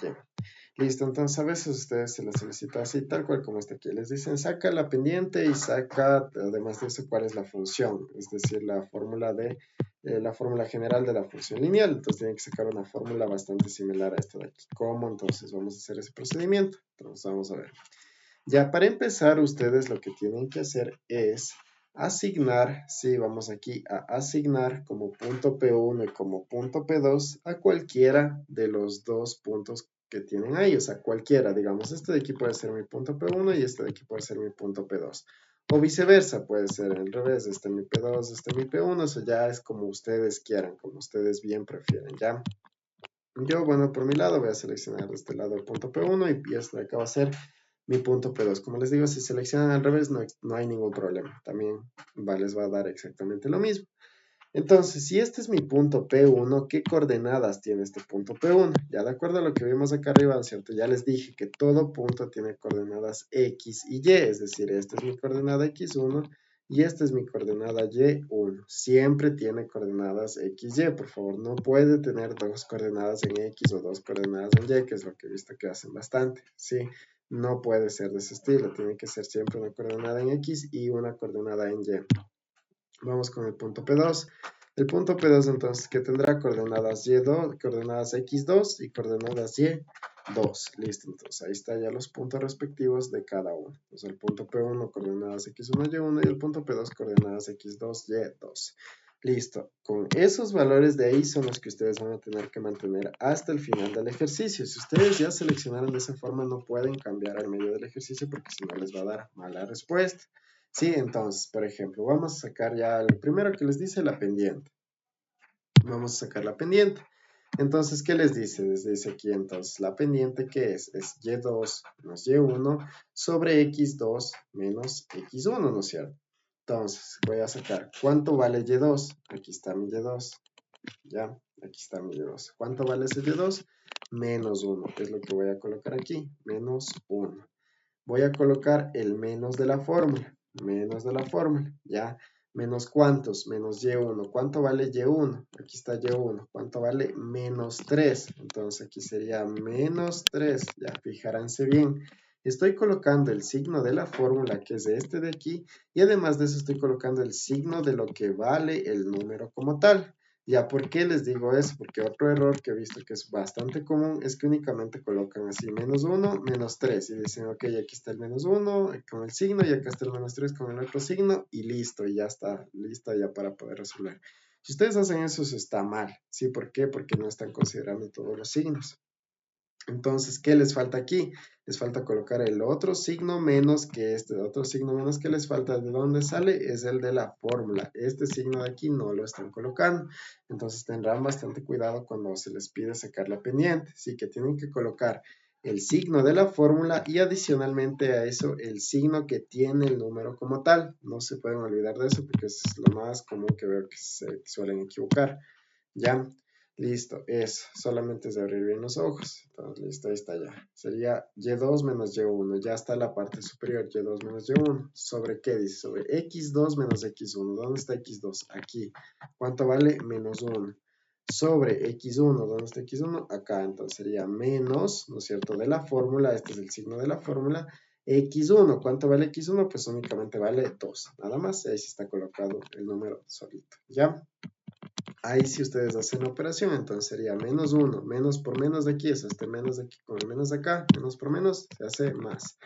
Listo, entonces a veces ustedes se les solicita así, tal cual como está aquí. Les dicen saca la pendiente y saca, además de eso, cuál es la función, es decir, la fórmula la fórmula general de la función lineal. Entonces tienen que sacar una fórmula bastante similar a esta de aquí. ¿Cómo? Entonces vamos a hacer ese procedimiento. Entonces vamos a ver. Ya para empezar, ustedes lo que tienen que hacer es asignar, sí, vamos aquí a asignar como punto P1 y como punto P2 a cualquiera de los dos puntos que tienen ahí, o sea, cualquiera, digamos, este de aquí puede ser mi punto P1 y este de aquí puede ser mi punto P2. O viceversa, puede ser al revés, este mi P2, este mi P1, eso ya es como ustedes quieran, como ustedes bien prefieren, ¿ya? Yo, bueno, por mi lado voy a seleccionar de este lado el punto P1 y este de acá va a ser mi punto P2. Como les digo, si seleccionan al revés no hay ningún problema. También les va a dar exactamente lo mismo. Entonces, si este es mi punto P1, ¿qué coordenadas tiene este punto P1? Ya de acuerdo a lo que vimos acá arriba, ¿cierto? Ya les dije que todo punto tiene coordenadas X y Y, es decir, esta es mi coordenada X1 y esta es mi coordenada Y1. Siempre tiene coordenadas X, Y, por favor. No puede tener dos coordenadas en X o dos coordenadas en Y, que es lo que he visto que hacen bastante, ¿sí? No puede ser de ese estilo. Tiene que ser siempre una coordenada en X y una coordenada en Y. Vamos con el punto P2. El punto P2 entonces que tendrá coordenadas Y2, coordenadas X2 y coordenadas Y2. Listo, entonces ahí están ya los puntos respectivos de cada uno. Entonces el punto P1 coordenadas X1, Y1 y el punto P2 coordenadas X2, Y2. Listo, con esos valores de ahí son los que ustedes van a tener que mantener hasta el final del ejercicio. Si ustedes ya seleccionaron de esa forma no pueden cambiar al medio del ejercicio porque si no les va a dar mala respuesta. Sí, entonces, por ejemplo, vamos a sacar ya el primero que les dice la pendiente. Vamos a sacar la pendiente. Entonces, ¿qué les dice? Les dice aquí entonces, la pendiente ¿qué es? Es Y2 menos Y1 sobre X2 menos X1, ¿no es cierto? Entonces, voy a sacar, ¿cuánto vale Y2? Aquí está mi Y2, ¿ya? Aquí está mi Y2. ¿Cuánto vale ese Y2? Menos 1, que es lo que voy a colocar aquí, menos 1. Voy a colocar el menos de la fórmula, ¿ya? ¿Menos cuántos? Menos Y1. ¿Cuánto vale Y1? Aquí está Y1. ¿Cuánto vale? Menos 3. Entonces aquí sería menos 3. Ya, fijáranse bien. Estoy colocando el signo de la fórmula, que es este de aquí, y además de eso estoy colocando el signo de lo que vale el número como tal. Ya, ¿por qué les digo eso? Porque otro error que he visto que es bastante común es que únicamente colocan así -1, -3 y dicen, ok, aquí está el -1 con el signo y acá está el -3 con el otro signo y listo, y ya está, listo ya para poder resolver. Si ustedes hacen eso, eso está mal. ¿Sí? ¿Por qué? Porque no están considerando todos los signos. Entonces, ¿qué les falta aquí? Les falta colocar el otro signo menos que este. Otro signo menos que les falta, ¿de dónde sale? Es el de la fórmula. Este signo de aquí no lo están colocando. Entonces tendrán bastante cuidado cuando se les pide sacar la pendiente. Sí, que tienen que colocar el signo de la fórmula y adicionalmente a eso el signo que tiene el número como tal. No se pueden olvidar de eso porque es lo más común que veo que se suelen equivocar. ¿Ya? Listo, eso. Solamente es de abrir bien los ojos. Entonces, listo, ahí está ya. Sería y2 menos y1. Ya está la parte superior, y2 menos y1. ¿Sobre qué dice? Sobre x2 menos x1. ¿Dónde está x2? Aquí. ¿Cuánto vale? -1. Sobre x1, ¿dónde está x1? Acá. Entonces sería menos, ¿no es cierto? De la fórmula, este es el signo de la fórmula. X1, ¿cuánto vale X1? Pues únicamente vale 2, nada más. Ahí sí está colocado el número solito, ¿ya? Ahí si ustedes hacen la operación, entonces sería -1, menos por menos de aquí, es este menos de aquí con el menos de acá, menos por menos, se hace más,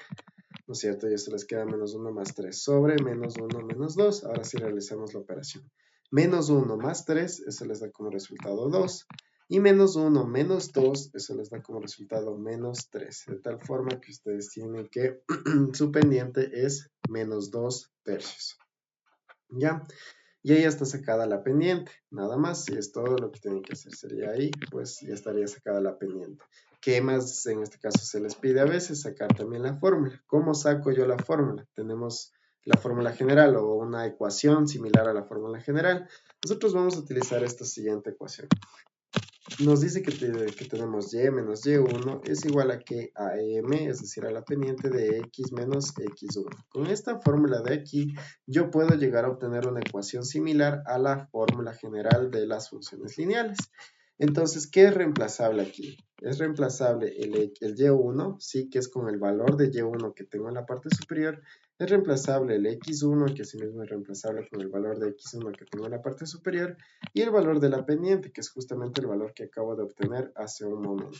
¿no es cierto? Y esto les queda -1 más 3 sobre -1 menos 2, ahora sí realizamos la operación. -1 más 3, eso les da como resultado 2, y -1 menos 2, eso les da como resultado -3, de tal forma que ustedes tienen que, su pendiente es -2 tercios, ¿ya? Y ahí ya está sacada la pendiente, nada más, y es todo lo que tienen que hacer, sería ahí, pues ya estaría sacada la pendiente. ¿Qué más en este caso se les pide a veces? Sacar también la fórmula. ¿Cómo saco yo la fórmula? Tenemos la fórmula general o una ecuación similar a la fórmula general. Nosotros vamos a utilizar esta siguiente ecuación. Nos dice que tenemos y menos y1 es igual a que a m, es decir, a la pendiente de x menos x1. Con esta fórmula de aquí, yo puedo llegar a obtener una ecuación similar a la fórmula general de las funciones lineales. Entonces, ¿qué es reemplazable aquí? Es reemplazable el y1, sí, que es con el valor de y1 que tengo en la parte superior. Es reemplazable el x1, que asimismo es reemplazable con el valor de x1 que tengo en la parte superior. Y el valor de la pendiente, que es justamente el valor que acabo de obtener hace un momento.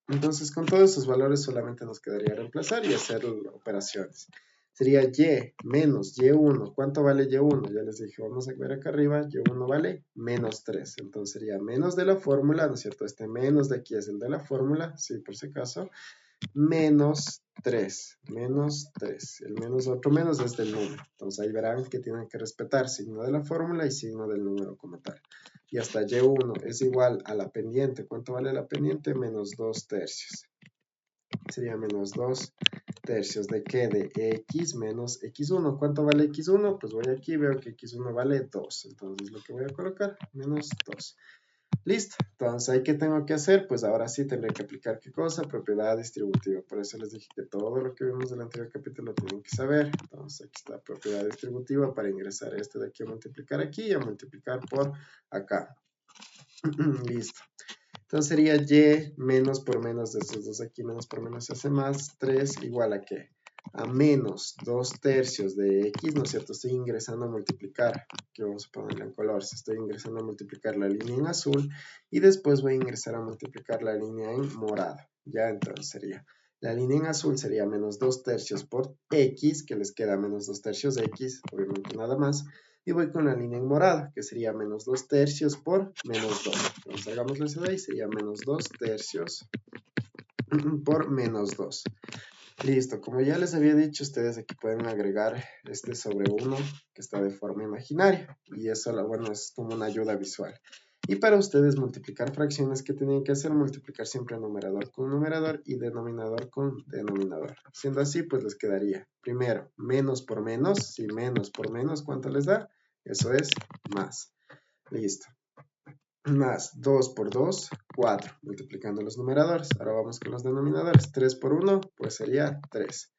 Entonces, con todos esos valores solamente nos quedaría reemplazar y hacer operaciones. Sería y menos y1. ¿Cuánto vale y1? Ya les dije, vamos a ver acá arriba, y1 vale -3. Entonces sería menos de la fórmula, ¿no es cierto? Este menos de aquí es el de la fórmula, sí, por si acaso. -3, -3. El menos, otro menos es del número. Entonces ahí verán que tienen que respetar signo de la fórmula y signo del número como tal. Y hasta y1 es igual a la pendiente. ¿Cuánto vale la pendiente? -2 tercios. Sería -2 tercios. ¿De qué? De x menos x1. ¿Cuánto vale x1? Pues voy aquí y veo que x1 vale 2. Entonces lo que voy a colocar, -2. Listo, entonces ahí qué tengo que hacer, pues ahora sí tendré que aplicar qué cosa, propiedad distributiva. Por eso les dije que todo lo que vimos del anterior capítulo tienen que saber. Entonces aquí está propiedad distributiva para ingresar este de aquí a multiplicar aquí y a multiplicar por acá. Listo. Entonces sería y menos por menos de estos dos aquí, menos por menos se hace más, 3 igual a qué? A menos 2 tercios de x, ¿no es cierto? Estoy ingresando a multiplicar, que vamos a ponerle en color, estoy ingresando a multiplicar la línea en azul y después voy a ingresar a multiplicar la línea en morado, ya entonces sería, la línea en azul sería menos 2 tercios por x, que les queda menos 2 tercios de x, obviamente nada más, y voy con la línea en morado, que sería menos 2 tercios por menos 2. Entonces hagámoslo eso de ahí, sería menos 2 tercios por menos 2. Listo, como ya les había dicho, ustedes aquí pueden agregar este sobre 1 que está de forma imaginaria. Y eso, bueno, es como una ayuda visual. Y para ustedes multiplicar fracciones, ¿qué tienen que hacer? Multiplicar siempre numerador con numerador y denominador con denominador. Siendo así, pues les quedaría, primero, menos por menos. Si menos por menos, ¿cuánto les da? Eso es más. Listo. Más 2 por 2, 4, multiplicando los numeradores. Ahora vamos con los denominadores. 3 por 1, pues sería 3.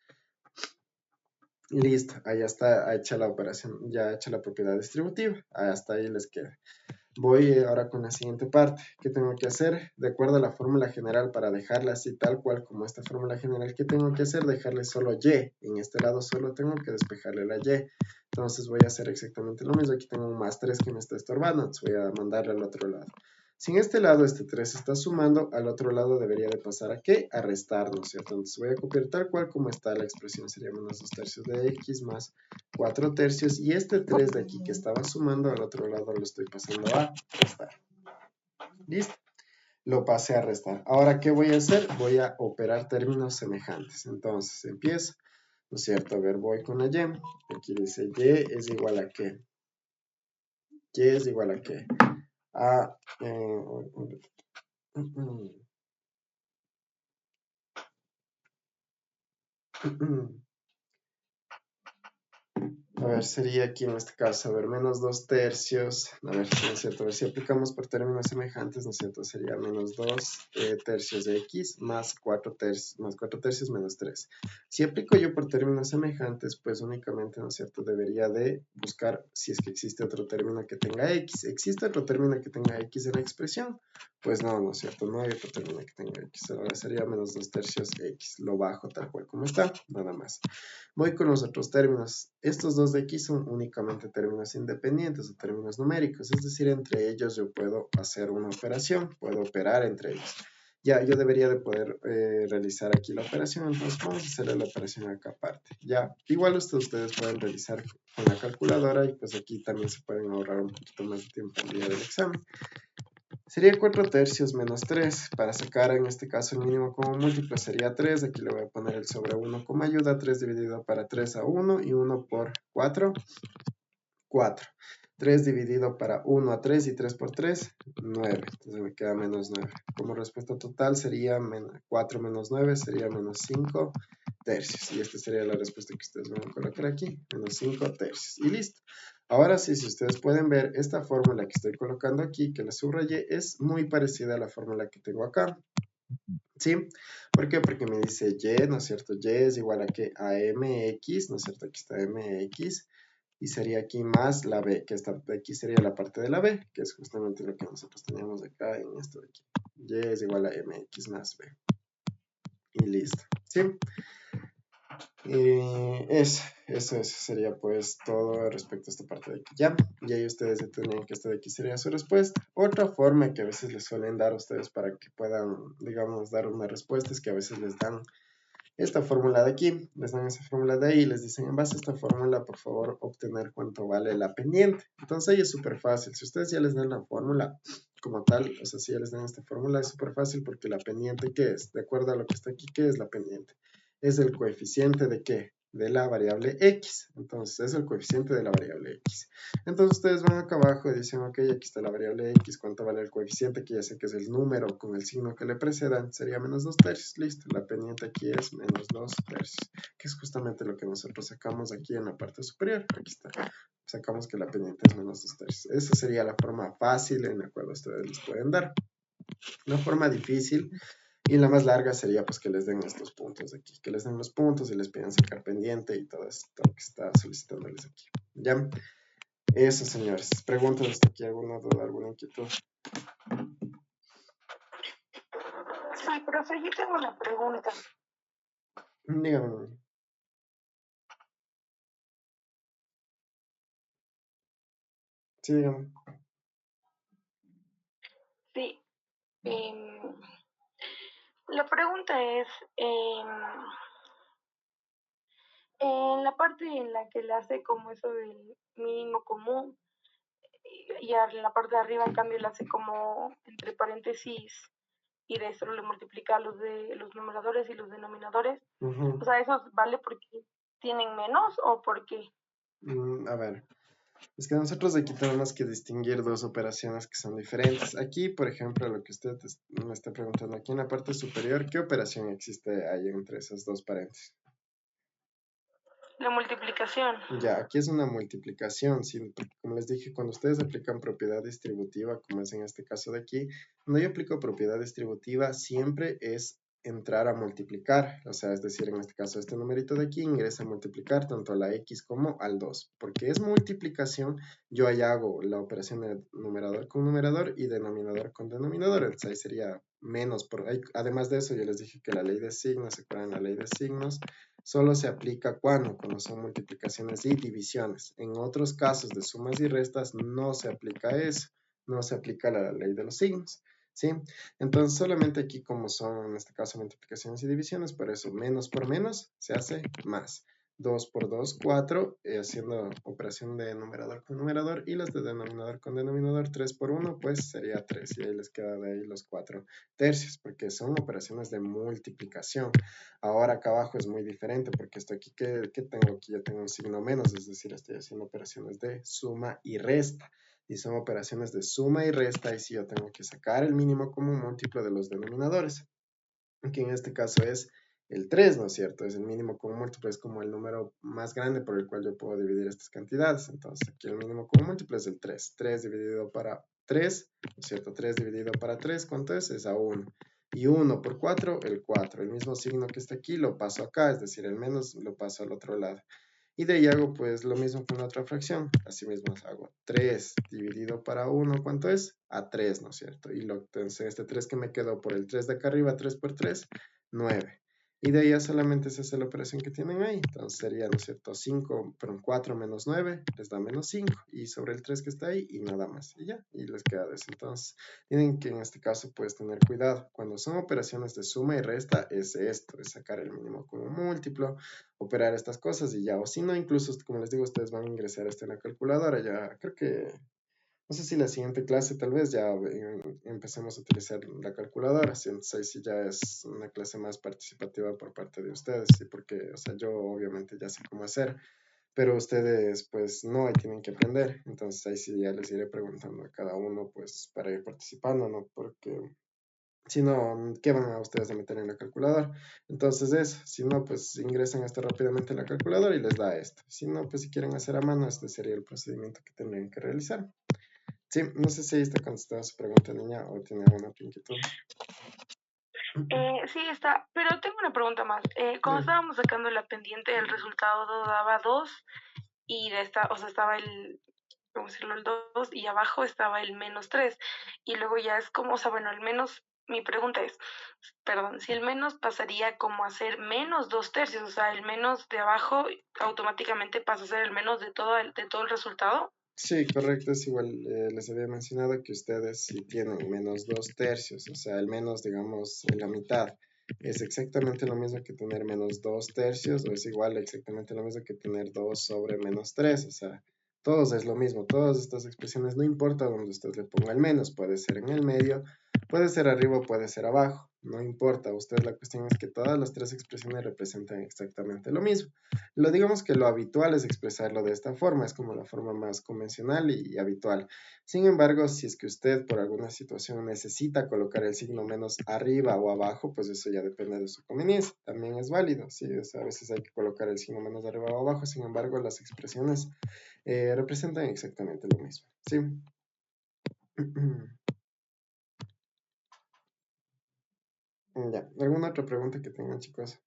Listo, ahí está hecha la operación, ya hecha la propiedad distributiva. Hasta ahí les queda. Voy ahora con la siguiente parte. ¿Qué tengo que hacer? De acuerdo a la fórmula general, para dejarla así tal cual como esta fórmula general, ¿qué tengo que hacer? Dejarle solo y. En este lado solo tengo que despejarle la y. Entonces voy a hacer exactamente lo mismo. Aquí tengo un más 3 que me está estorbando, entonces voy a mandarle al otro lado. Si en este lado este 3 está sumando, al otro lado debería de pasar ¿a qué? A restar, ¿no es cierto? Entonces voy a copiar tal cual como está la expresión, sería menos 2 tercios de x más 4 tercios, y este 3 de aquí que estaba sumando, al otro lado lo estoy pasando a restar. ¿Listo? Lo pasé a restar. Ahora, ¿qué voy a hacer? Voy a operar términos semejantes. Entonces, empiezo, ¿no es cierto? A ver, voy con la y. Aquí dice y es igual a qué. Y es igual a qué. A... A ver, sería aquí en este caso, a ver, menos 2 tercios, a ver, ¿no es cierto? A ver, si aplicamos por términos semejantes, ¿no es cierto? Sería menos 2 tercios de x más 4 tercios menos 3. Si aplico yo por términos semejantes, pues únicamente, ¿no es cierto? Debería de buscar si es que existe otro término que tenga x. ¿Existe otro término que tenga x en la expresión? Pues no, ¿no es cierto? No hay otro término que tenga x. Ahora sería menos 2 tercios x. Lo bajo tal cual como está, nada más. Voy con los otros términos. Estos dos de aquí son únicamente términos independientes o términos numéricos, es decir, entre ellos yo puedo hacer una operación, puedo operar entre ellos. Ya, yo debería de poder realizar aquí la operación, entonces vamos a hacer la operación acá aparte. Ya, igual ustedes pueden realizar con la calculadora y pues aquí también se pueden ahorrar un poquito más de tiempo el día del examen. Sería 4 tercios menos 3. Para sacar en este caso el mínimo como múltiplo sería 3. Aquí le voy a poner el sobre 1 como ayuda. 3 dividido para 3 a 1 y 1 por 4, 4. 3 dividido para 1 a 3 y 3 por 3, 9. Entonces me queda menos 9. Como respuesta total sería 4 menos 9 sería menos 5 tercios. Y esta sería la respuesta que ustedes van a colocar aquí. Menos 5 tercios. Y listo. Ahora sí, si ustedes pueden ver, esta fórmula que estoy colocando aquí, que la subrayé, es muy parecida a la fórmula que tengo acá. ¿Sí? ¿Por qué? Porque me dice y, ¿no es cierto? Y es igual a que a mx, ¿no es cierto? Aquí está mx. Y sería aquí más la b, que esta de aquí sería la parte de la b, que es justamente lo que nosotros teníamos acá en esto de aquí. Y es igual a mx más b. Y listo. ¿Sí? Eso sería pues todo respecto a esta parte de aquí. Ya, y ahí ustedes determinan que esta de aquí sería su respuesta. Otra forma que a veces les suelen dar a ustedes para que puedan, digamos, dar una respuesta es que a veces les dan esta fórmula de aquí, les dan esa fórmula de ahí y les dicen, en base a esta fórmula, por favor, obtener cuánto vale la pendiente. Entonces ahí es súper fácil. Si ustedes ya les dan la fórmula como tal, o sea, si ya les dan esta fórmula, es súper fácil porque la pendiente, ¿qué es? De acuerdo a lo que está aquí, ¿qué es la pendiente? Es el coeficiente de ¿qué? De la variable x. Entonces, es el coeficiente de la variable x. Entonces, ustedes van acá abajo y dicen, ok, aquí está la variable x, ¿cuánto vale el coeficiente? Que ya sé que es el número con el signo que le preceda, sería menos 2 tercios. Listo, la pendiente aquí es menos 2 tercios, que es justamente lo que nosotros sacamos aquí en la parte superior. Aquí está. Sacamos que la pendiente es menos 2 tercios. Esa sería la forma fácil en la cual ustedes les pueden dar. La forma difícil y la más larga sería pues que les den estos puntos de aquí, que les den los puntos y les pidan sacar pendiente y todo esto que está solicitándoles aquí. ¿Ya? Eso, señores. Preguntas hasta aquí, alguna duda, alguna inquietud. Sí, profe, yo tengo una pregunta. Dígame. Sí, dígame. Sí, la pregunta es, en la parte en la que le hace como eso del mínimo común, y en la parte de arriba, en cambio, le hace como entre paréntesis, y de eso le multiplica los numeradores y los denominadores. O sea, ¿eso vale porque tienen menos o porque? A ver, es que nosotros aquí tenemos que distinguir dos operaciones que son diferentes. Aquí, por ejemplo, lo que usted me está preguntando aquí en la parte superior, ¿qué operación existe ahí entre esas dos paréntesis? La multiplicación. Ya, aquí es una multiplicación, ¿sí? Porque como les dije, cuando ustedes aplican propiedad distributiva, como es en este caso de aquí, cuando yo aplico propiedad distributiva, siempre es entrar a multiplicar, o sea, es decir, en este caso, este numerito de aquí ingresa a multiplicar tanto a la x como al 2. Porque es multiplicación, yo ahí hago la operación de numerador con numerador y denominador con denominador, entonces ahí sería menos. Además de eso, yo les dije que la ley de signos, ¿se acuerdan la ley de signos? solo se aplica cuando son multiplicaciones y divisiones. En otros casos de sumas y restas no se aplica eso, no se aplica la ley de los signos, ¿sí? Entonces solamente aquí como son en este caso multiplicaciones y divisiones, por eso menos por menos se hace más. 2 por 2, 4, haciendo operación de numerador con numerador, y las de denominador con denominador, 3 por 1, pues sería 3, y ahí les queda de ahí los 4 tercios, porque son operaciones de multiplicación. Ahora acá abajo es muy diferente, porque esto aquí, ¿qué tengo aquí? Ya tengo un signo menos, es decir, estoy haciendo operaciones de suma y resta, y son operaciones de suma y resta, y si yo tengo que sacar el mínimo común múltiplo de los denominadores, que en este caso es el 3, ¿no es cierto? Es el mínimo común múltiplo, es como el número más grande por el cual yo puedo dividir estas cantidades. Entonces, aquí el mínimo común múltiplo es el 3. 3 dividido para 3, ¿no es cierto? 3 dividido para 3, ¿cuánto es? Es a 1. Y 1 por 4, el 4. El mismo signo que está aquí lo paso acá, es decir, el menos lo paso al otro lado. Y de ahí hago pues lo mismo con la otra fracción. Asimismo hago 3 dividido para 1, ¿cuánto es? A 3, ¿no es cierto? Y entonces este 3 que me quedó por el 3 de acá arriba, 3 por 3, 9. Y de ahí ya solamente se hace la operación que tienen ahí. Entonces sería, ¿no es cierto? 5, perdón, 4 menos 9 les da menos 5. Y sobre el 3 que está ahí y nada más. Y ya, y les queda eso. Entonces, tienen que en este caso pues tener cuidado. Cuando son operaciones de suma y resta es esto, es sacar el mínimo común múltiplo, operar estas cosas y ya. O si no, incluso, como les digo, ustedes van a ingresar esto en la calculadora. Ya creo que, no sé si la siguiente clase tal vez ya empecemos a utilizar la calculadora. Entonces ahí sí ya es una clase más participativa por parte de ustedes. ¿Sí? Porque, o sea, yo obviamente ya sé cómo hacer, pero ustedes pues no, y tienen que aprender. Entonces ahí sí ya les iré preguntando a cada uno pues para ir participando, ¿no? Porque si no, ¿qué van a ustedes a meter en la calculadora? Entonces eso, si no, pues ingresan esto rápidamente en la calculadora y les da esto. Si no, pues si quieren hacer a mano, este sería el procedimiento que tendrían que realizar. Sí, no sé si ahí está contestada su pregunta, niña, o tiene alguna otra inquietud. Sí, está, pero tengo una pregunta más. Cuando estábamos sacando la pendiente, el resultado daba 2 y de esta, o sea, estaba el, ¿cómo decirlo? El 2 y abajo estaba el menos 3. Y luego ya es como, o sea, bueno, el menos, mi pregunta es, perdón, si el menos pasaría como a ser menos 2 tercios, o sea, el menos de abajo automáticamente pasa a ser el menos de todo el resultado. Sí, correcto, es igual, les había mencionado que ustedes si tienen menos 2 tercios, o sea, el menos, digamos, en la mitad, es exactamente lo mismo que tener menos 2 tercios, o es igual exactamente lo mismo que tener 2 sobre menos 3, o sea, todos es lo mismo, todas estas expresiones, no importa donde usted le ponga el menos, puede ser en el medio, puede ser arriba o puede ser abajo, no importa, usted la cuestión es que todas las tres expresiones representan exactamente lo mismo. Lo digamos que lo habitual es expresarlo de esta forma, es como la forma más convencional y habitual. Sin embargo, si es que usted por alguna situación necesita colocar el signo menos arriba o abajo, pues eso ya depende de su conveniencia. También es válido, sí, o sea, a veces hay que colocar el signo menos arriba o abajo, sin embargo, las expresiones representan exactamente lo mismo, ¿sí? Ya, ¿alguna otra pregunta que tengan, chicos?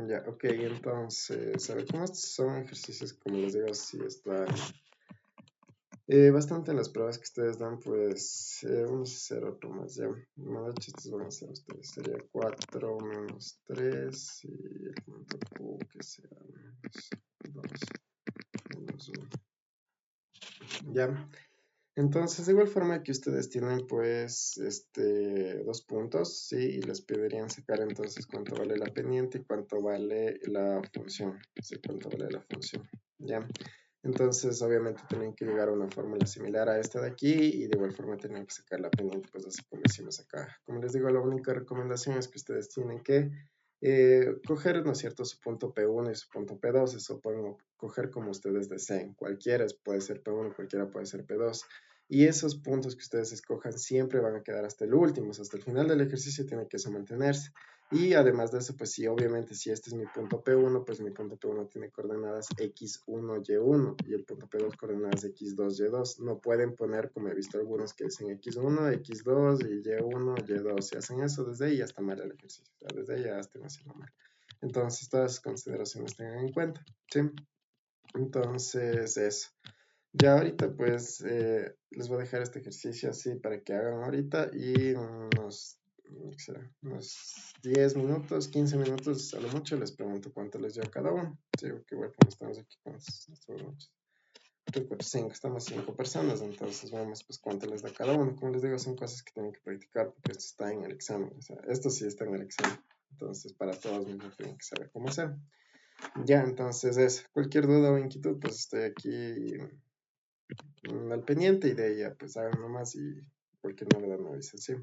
Ya, ok, entonces, a ver, ¿cómo son ejercicios? Como les digo, si está bastante en las pruebas que ustedes dan, pues vamos a hacer otro más, ya. No, de hecho, estos van a ser ustedes, sería 4 menos 3 y el punto Q que sea menos 2 menos 1. Ya, entonces, de igual forma que ustedes tienen pues dos puntos, ¿sí? Y les pedirían sacar entonces cuánto vale la pendiente y cuánto vale la función, ¿sí? Cuánto vale la función, ¿ya? Entonces, obviamente tienen que llegar a una fórmula similar a esta de aquí y de igual forma tienen que sacar la pendiente, pues así como hicimos acá. Como les digo, la única recomendación es que ustedes tienen que coger, ¿no es cierto?, su punto P1 y su punto P2, eso pueden coger como ustedes deseen, cualquiera puede ser P1, cualquiera puede ser P2, y esos puntos que ustedes escojan siempre van a quedar hasta el último, hasta el final del ejercicio tiene que eso mantenerse. Y además de eso, pues sí, obviamente si este es mi punto P1, pues mi punto P1 tiene coordenadas X1, Y1 y el punto P2 coordenadas X2, Y2. No pueden poner, como he visto algunos que dicen X1, X2 y Y1, Y2. Si hacen eso, desde ahí ya está mal el ejercicio. O sea, desde ahí ya están haciendo mal. Entonces, todas esas consideraciones tengan en cuenta. ¿Sí? Entonces, eso. Ya ahorita pues les voy a dejar este ejercicio así para que hagan ahorita y unos, ¿qué será? Unos 10 minutos, 15 minutos a lo mucho les pregunto cuánto les dio a cada uno. Sí, que igual como estamos aquí con estos 3, 4, 5, estamos 5 personas, entonces vamos pues cuánto les da cada uno. Como les digo, son cosas que tienen que practicar porque esto está en el examen, o sea, esto sí está en el examen. Entonces, para todos mismos tienen que saber cómo hacer. Ya, entonces es cualquier duda o inquietud, pues estoy aquí al pendiente y de ella, pues hagan nomás y cualquier novedad me avisan, sí.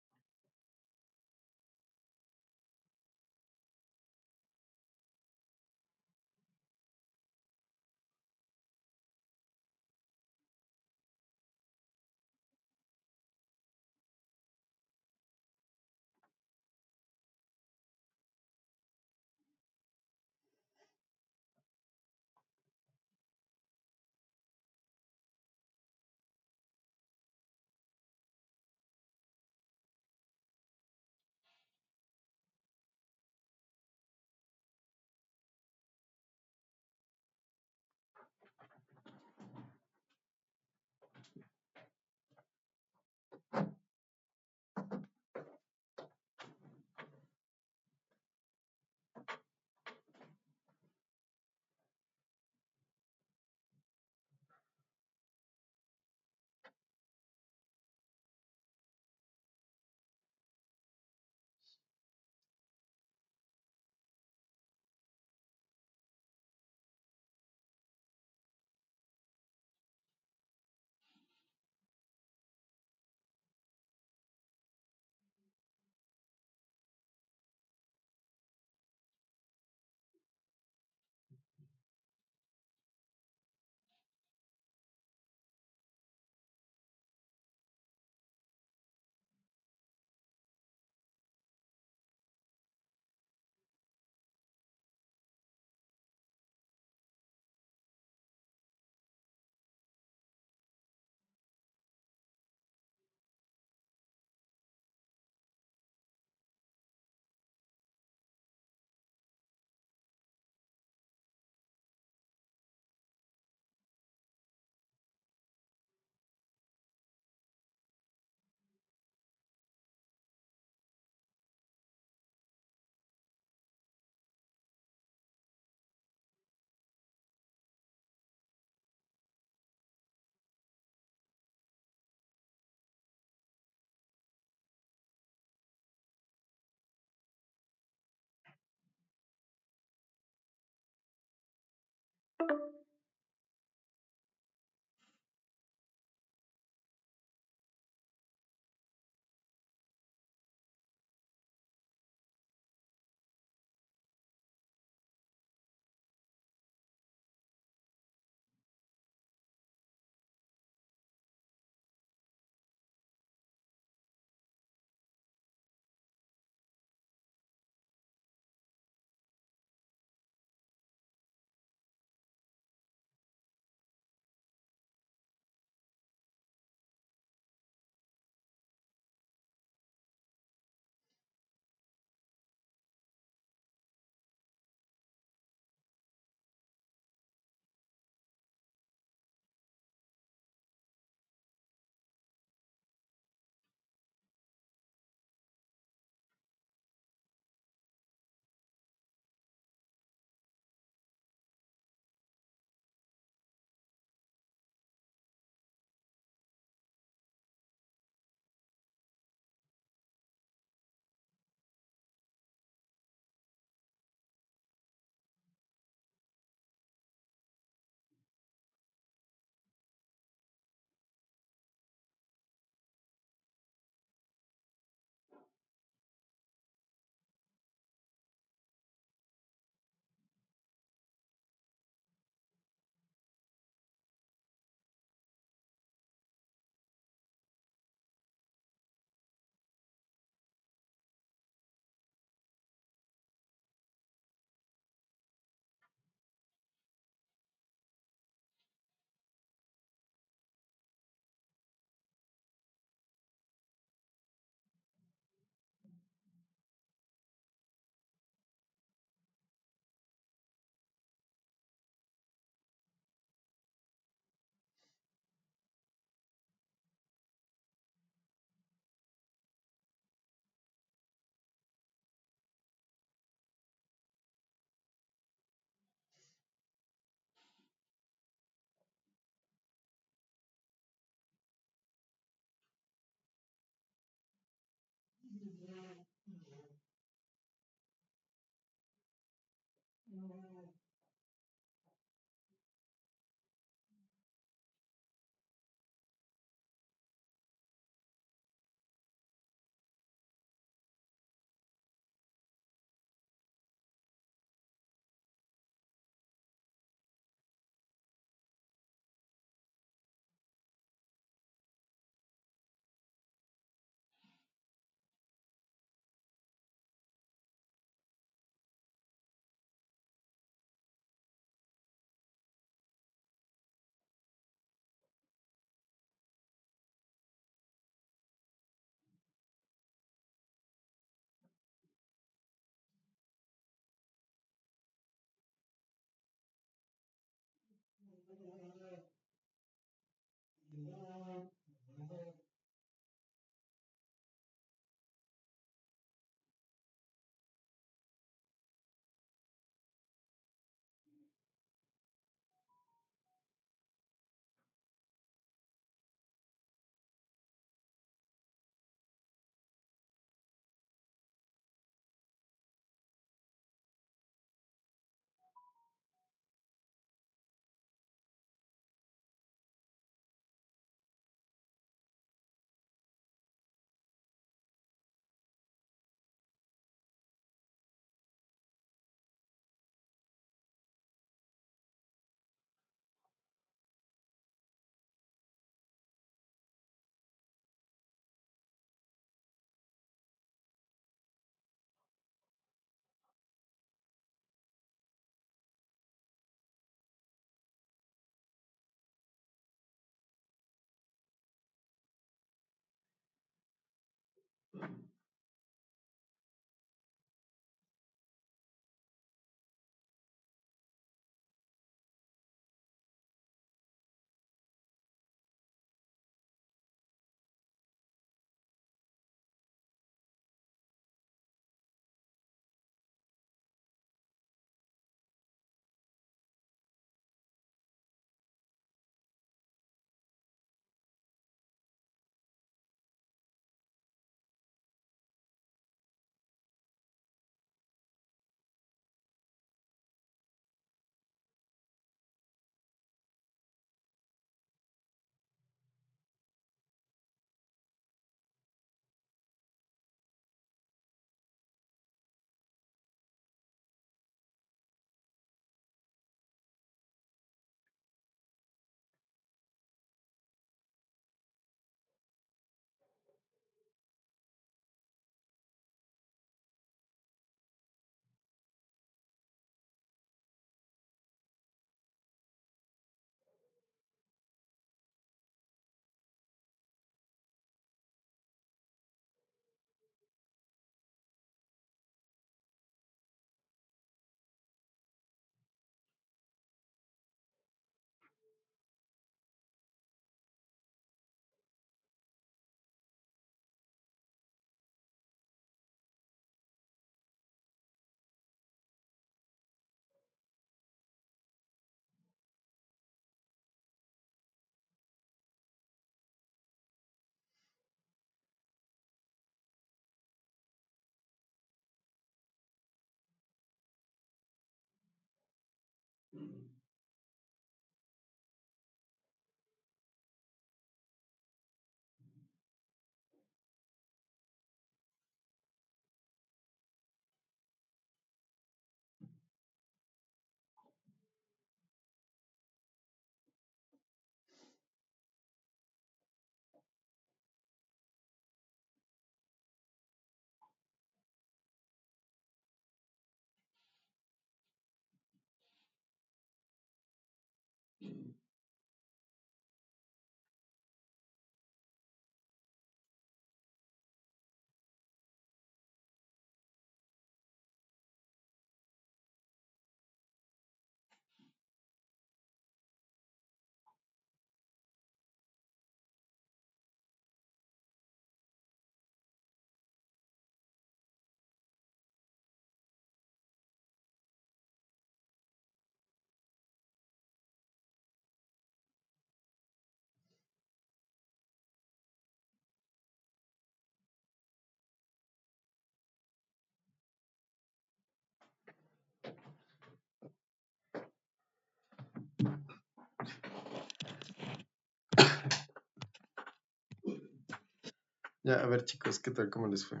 Ya, a ver chicos, ¿qué tal? ¿Cómo les fue?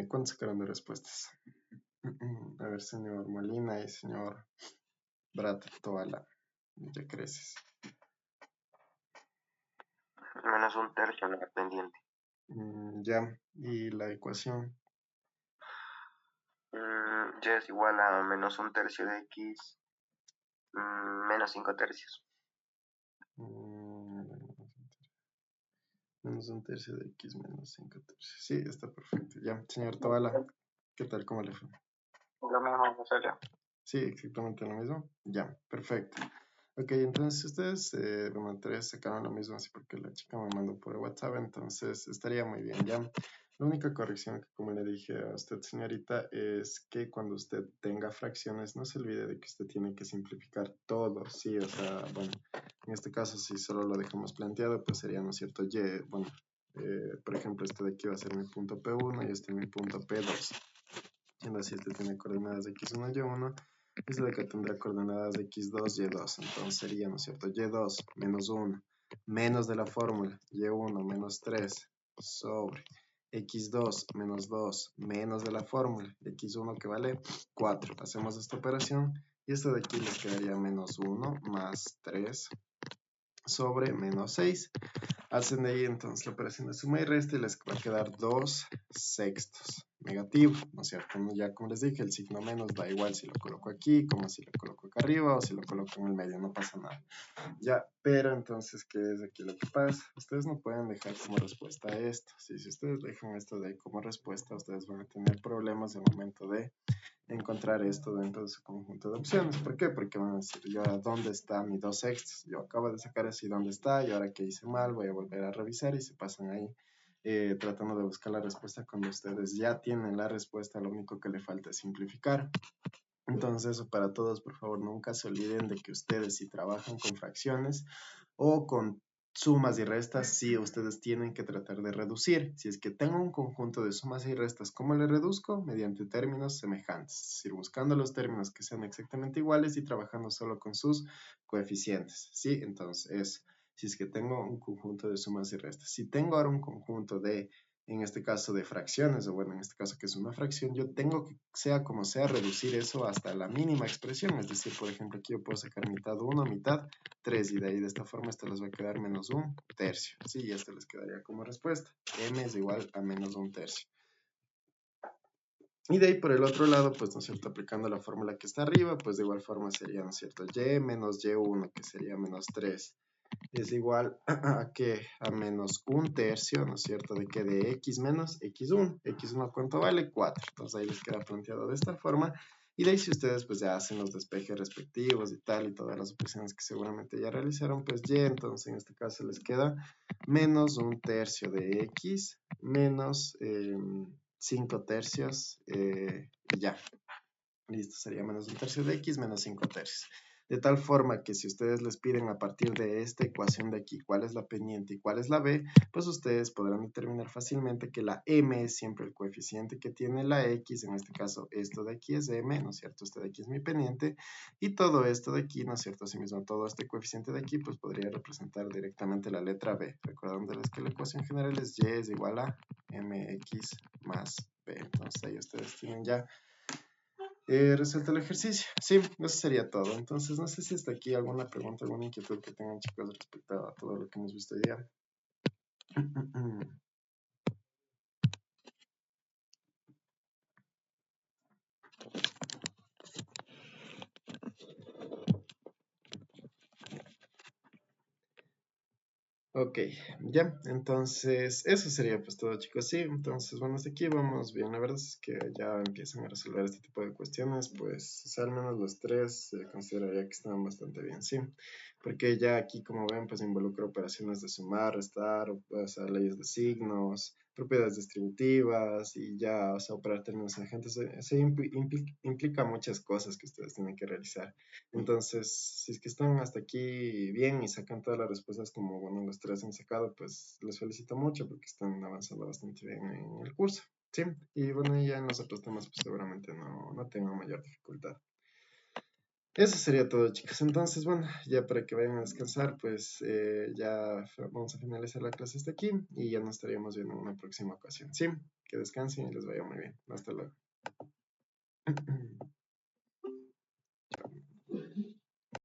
¿Cuántos sacaron de respuestas? A ver, señor Molina y señor Brat Toala, ya creces. Menos un tercio la pendiente. Ya, y la ecuación. Y es igual a menos un tercio de x menos 5 tercios. Menos un tercio de x menos 5 tercios. Sí, está perfecto. Ya, señor Toala, ¿qué tal? ¿Cómo le fue? Lo mismo, Rosario. Sí, exactamente lo mismo. Ya, perfecto. Ok, entonces ustedes, bueno, tres sacaron lo mismo, así porque la chica me mandó por WhatsApp, entonces estaría muy bien, ya. La única corrección que, como le dije a usted, señorita, es que cuando usted tenga fracciones, no se olvide de que usted tiene que simplificar todo, sí, o sea, bueno, en este caso, si solo lo dejamos planteado, pues sería, ¿no es cierto? Y, bueno, por ejemplo, este de aquí va a ser mi punto P1 y este mi punto P2. Siendo así, este tiene coordenadas de x1, y1. Este de acá tendrá coordenadas de x2, y2. Entonces sería, ¿no es cierto? y2 menos 1 menos de la fórmula y1 menos 3 sobre x2 menos 2 menos de la fórmula x1 que vale 4. Hacemos esta operación y esto de aquí les quedaría menos 1 más 3 sobre menos 6. Hacen de ahí entonces la operación de suma y resta y les va a quedar 2 sextos negativo, ¿no es cierto? Ya como les dije, el signo menos da igual si lo coloco aquí, como si lo coloco acá arriba o si lo coloco en el medio, no pasa nada. Ya, pero entonces, ¿qué es aquí lo que pasa? Ustedes no pueden dejar como respuesta esto. Si ustedes dejan esto de ahí como respuesta, ustedes van a tener problemas al momento de encontrar esto dentro de su conjunto de opciones. ¿Por qué? Porque van a decir, yo ahora, ¿dónde está mi 2 sextos? Yo acabo de sacar así, ¿dónde está? Y ahora que hice mal, voy a volver a revisar y se pasan ahí tratando de buscar la respuesta cuando ustedes ya tienen la respuesta, lo único que le falta es simplificar. Entonces, eso para todos, por favor, nunca se olviden de que ustedes si trabajan con fracciones o con sumas y restas, sí, ustedes tienen que tratar de reducir. Si es que tengo un conjunto de sumas y restas, ¿cómo le reduzco? Mediante términos semejantes, es decir, buscando los términos que sean exactamente iguales y trabajando solo con sus coeficientes, ¿sí? Entonces, si es que tengo un conjunto de sumas y restas, si tengo ahora un conjunto de en este caso de fracciones, o bueno, en este caso que es una fracción, yo tengo que, sea como sea, reducir eso hasta la mínima expresión, es decir, por ejemplo, aquí yo puedo sacar mitad 1, mitad 3, y de ahí de esta forma esto les va a quedar menos un tercio, sí, y esto les quedaría como respuesta, m es igual a menos un tercio. Y de ahí por el otro lado, pues, ¿no es cierto? Aplicando la fórmula que está arriba, pues de igual forma sería, ¿no es cierto? Y menos y1, que sería menos 3, es igual a que a menos un tercio, ¿no es cierto? De que de x menos x1. X1 ¿cuánto vale? 4. Entonces ahí les queda planteado de esta forma. Y de ahí si ustedes pues ya hacen los despejes respectivos y tal y todas las operaciones que seguramente ya realizaron, pues y entonces en este caso les queda menos un tercio de x menos 5 tercios y ya. Listo, sería menos un tercio de x menos 5 tercios. De tal forma que si ustedes les piden a partir de esta ecuación de aquí cuál es la pendiente y cuál es la b, pues ustedes podrán determinar fácilmente que la m es siempre el coeficiente que tiene la x, en este caso esto de aquí es m, ¿no es cierto? Este de aquí es mi pendiente y todo esto de aquí, ¿no es cierto? Asimismo, todo este coeficiente de aquí pues podría representar directamente la letra b. Recordándoles que la ecuación general es y es igual a mx más b. Entonces ahí ustedes tienen ya resuelto el ejercicio. Sí, eso sería todo. Entonces, no sé si hasta aquí alguna pregunta, alguna inquietud que tengan, chicos, respecto a todo lo que hemos visto hoy día. Ok, ya, entonces eso sería pues todo, chicos. Sí, entonces bueno, hasta aquí vamos bien. La verdad es que ya empiezan a resolver este tipo de cuestiones, pues o sea, al menos los tres consideraría que están bastante bien, sí, porque ya aquí como ven pues involucra operaciones de sumar, restar, o sea, leyes de signos, propiedades distributivas y ya, o sea, operar términos agentes, implica muchas cosas que ustedes tienen que realizar. Entonces, si es que están hasta aquí bien y sacan todas las respuestas como, bueno, los tres han sacado, pues les felicito mucho porque están avanzando bastante bien en el curso. Sí, y bueno, ya en los otros temas pues seguramente no tengo mayor dificultad. Eso sería todo, chicos. Entonces, bueno, ya para que vayan a descansar, pues ya vamos a finalizar la clase hasta aquí y ya nos estaríamos viendo en una próxima ocasión. Sí, que descansen y les vaya muy bien. Hasta luego.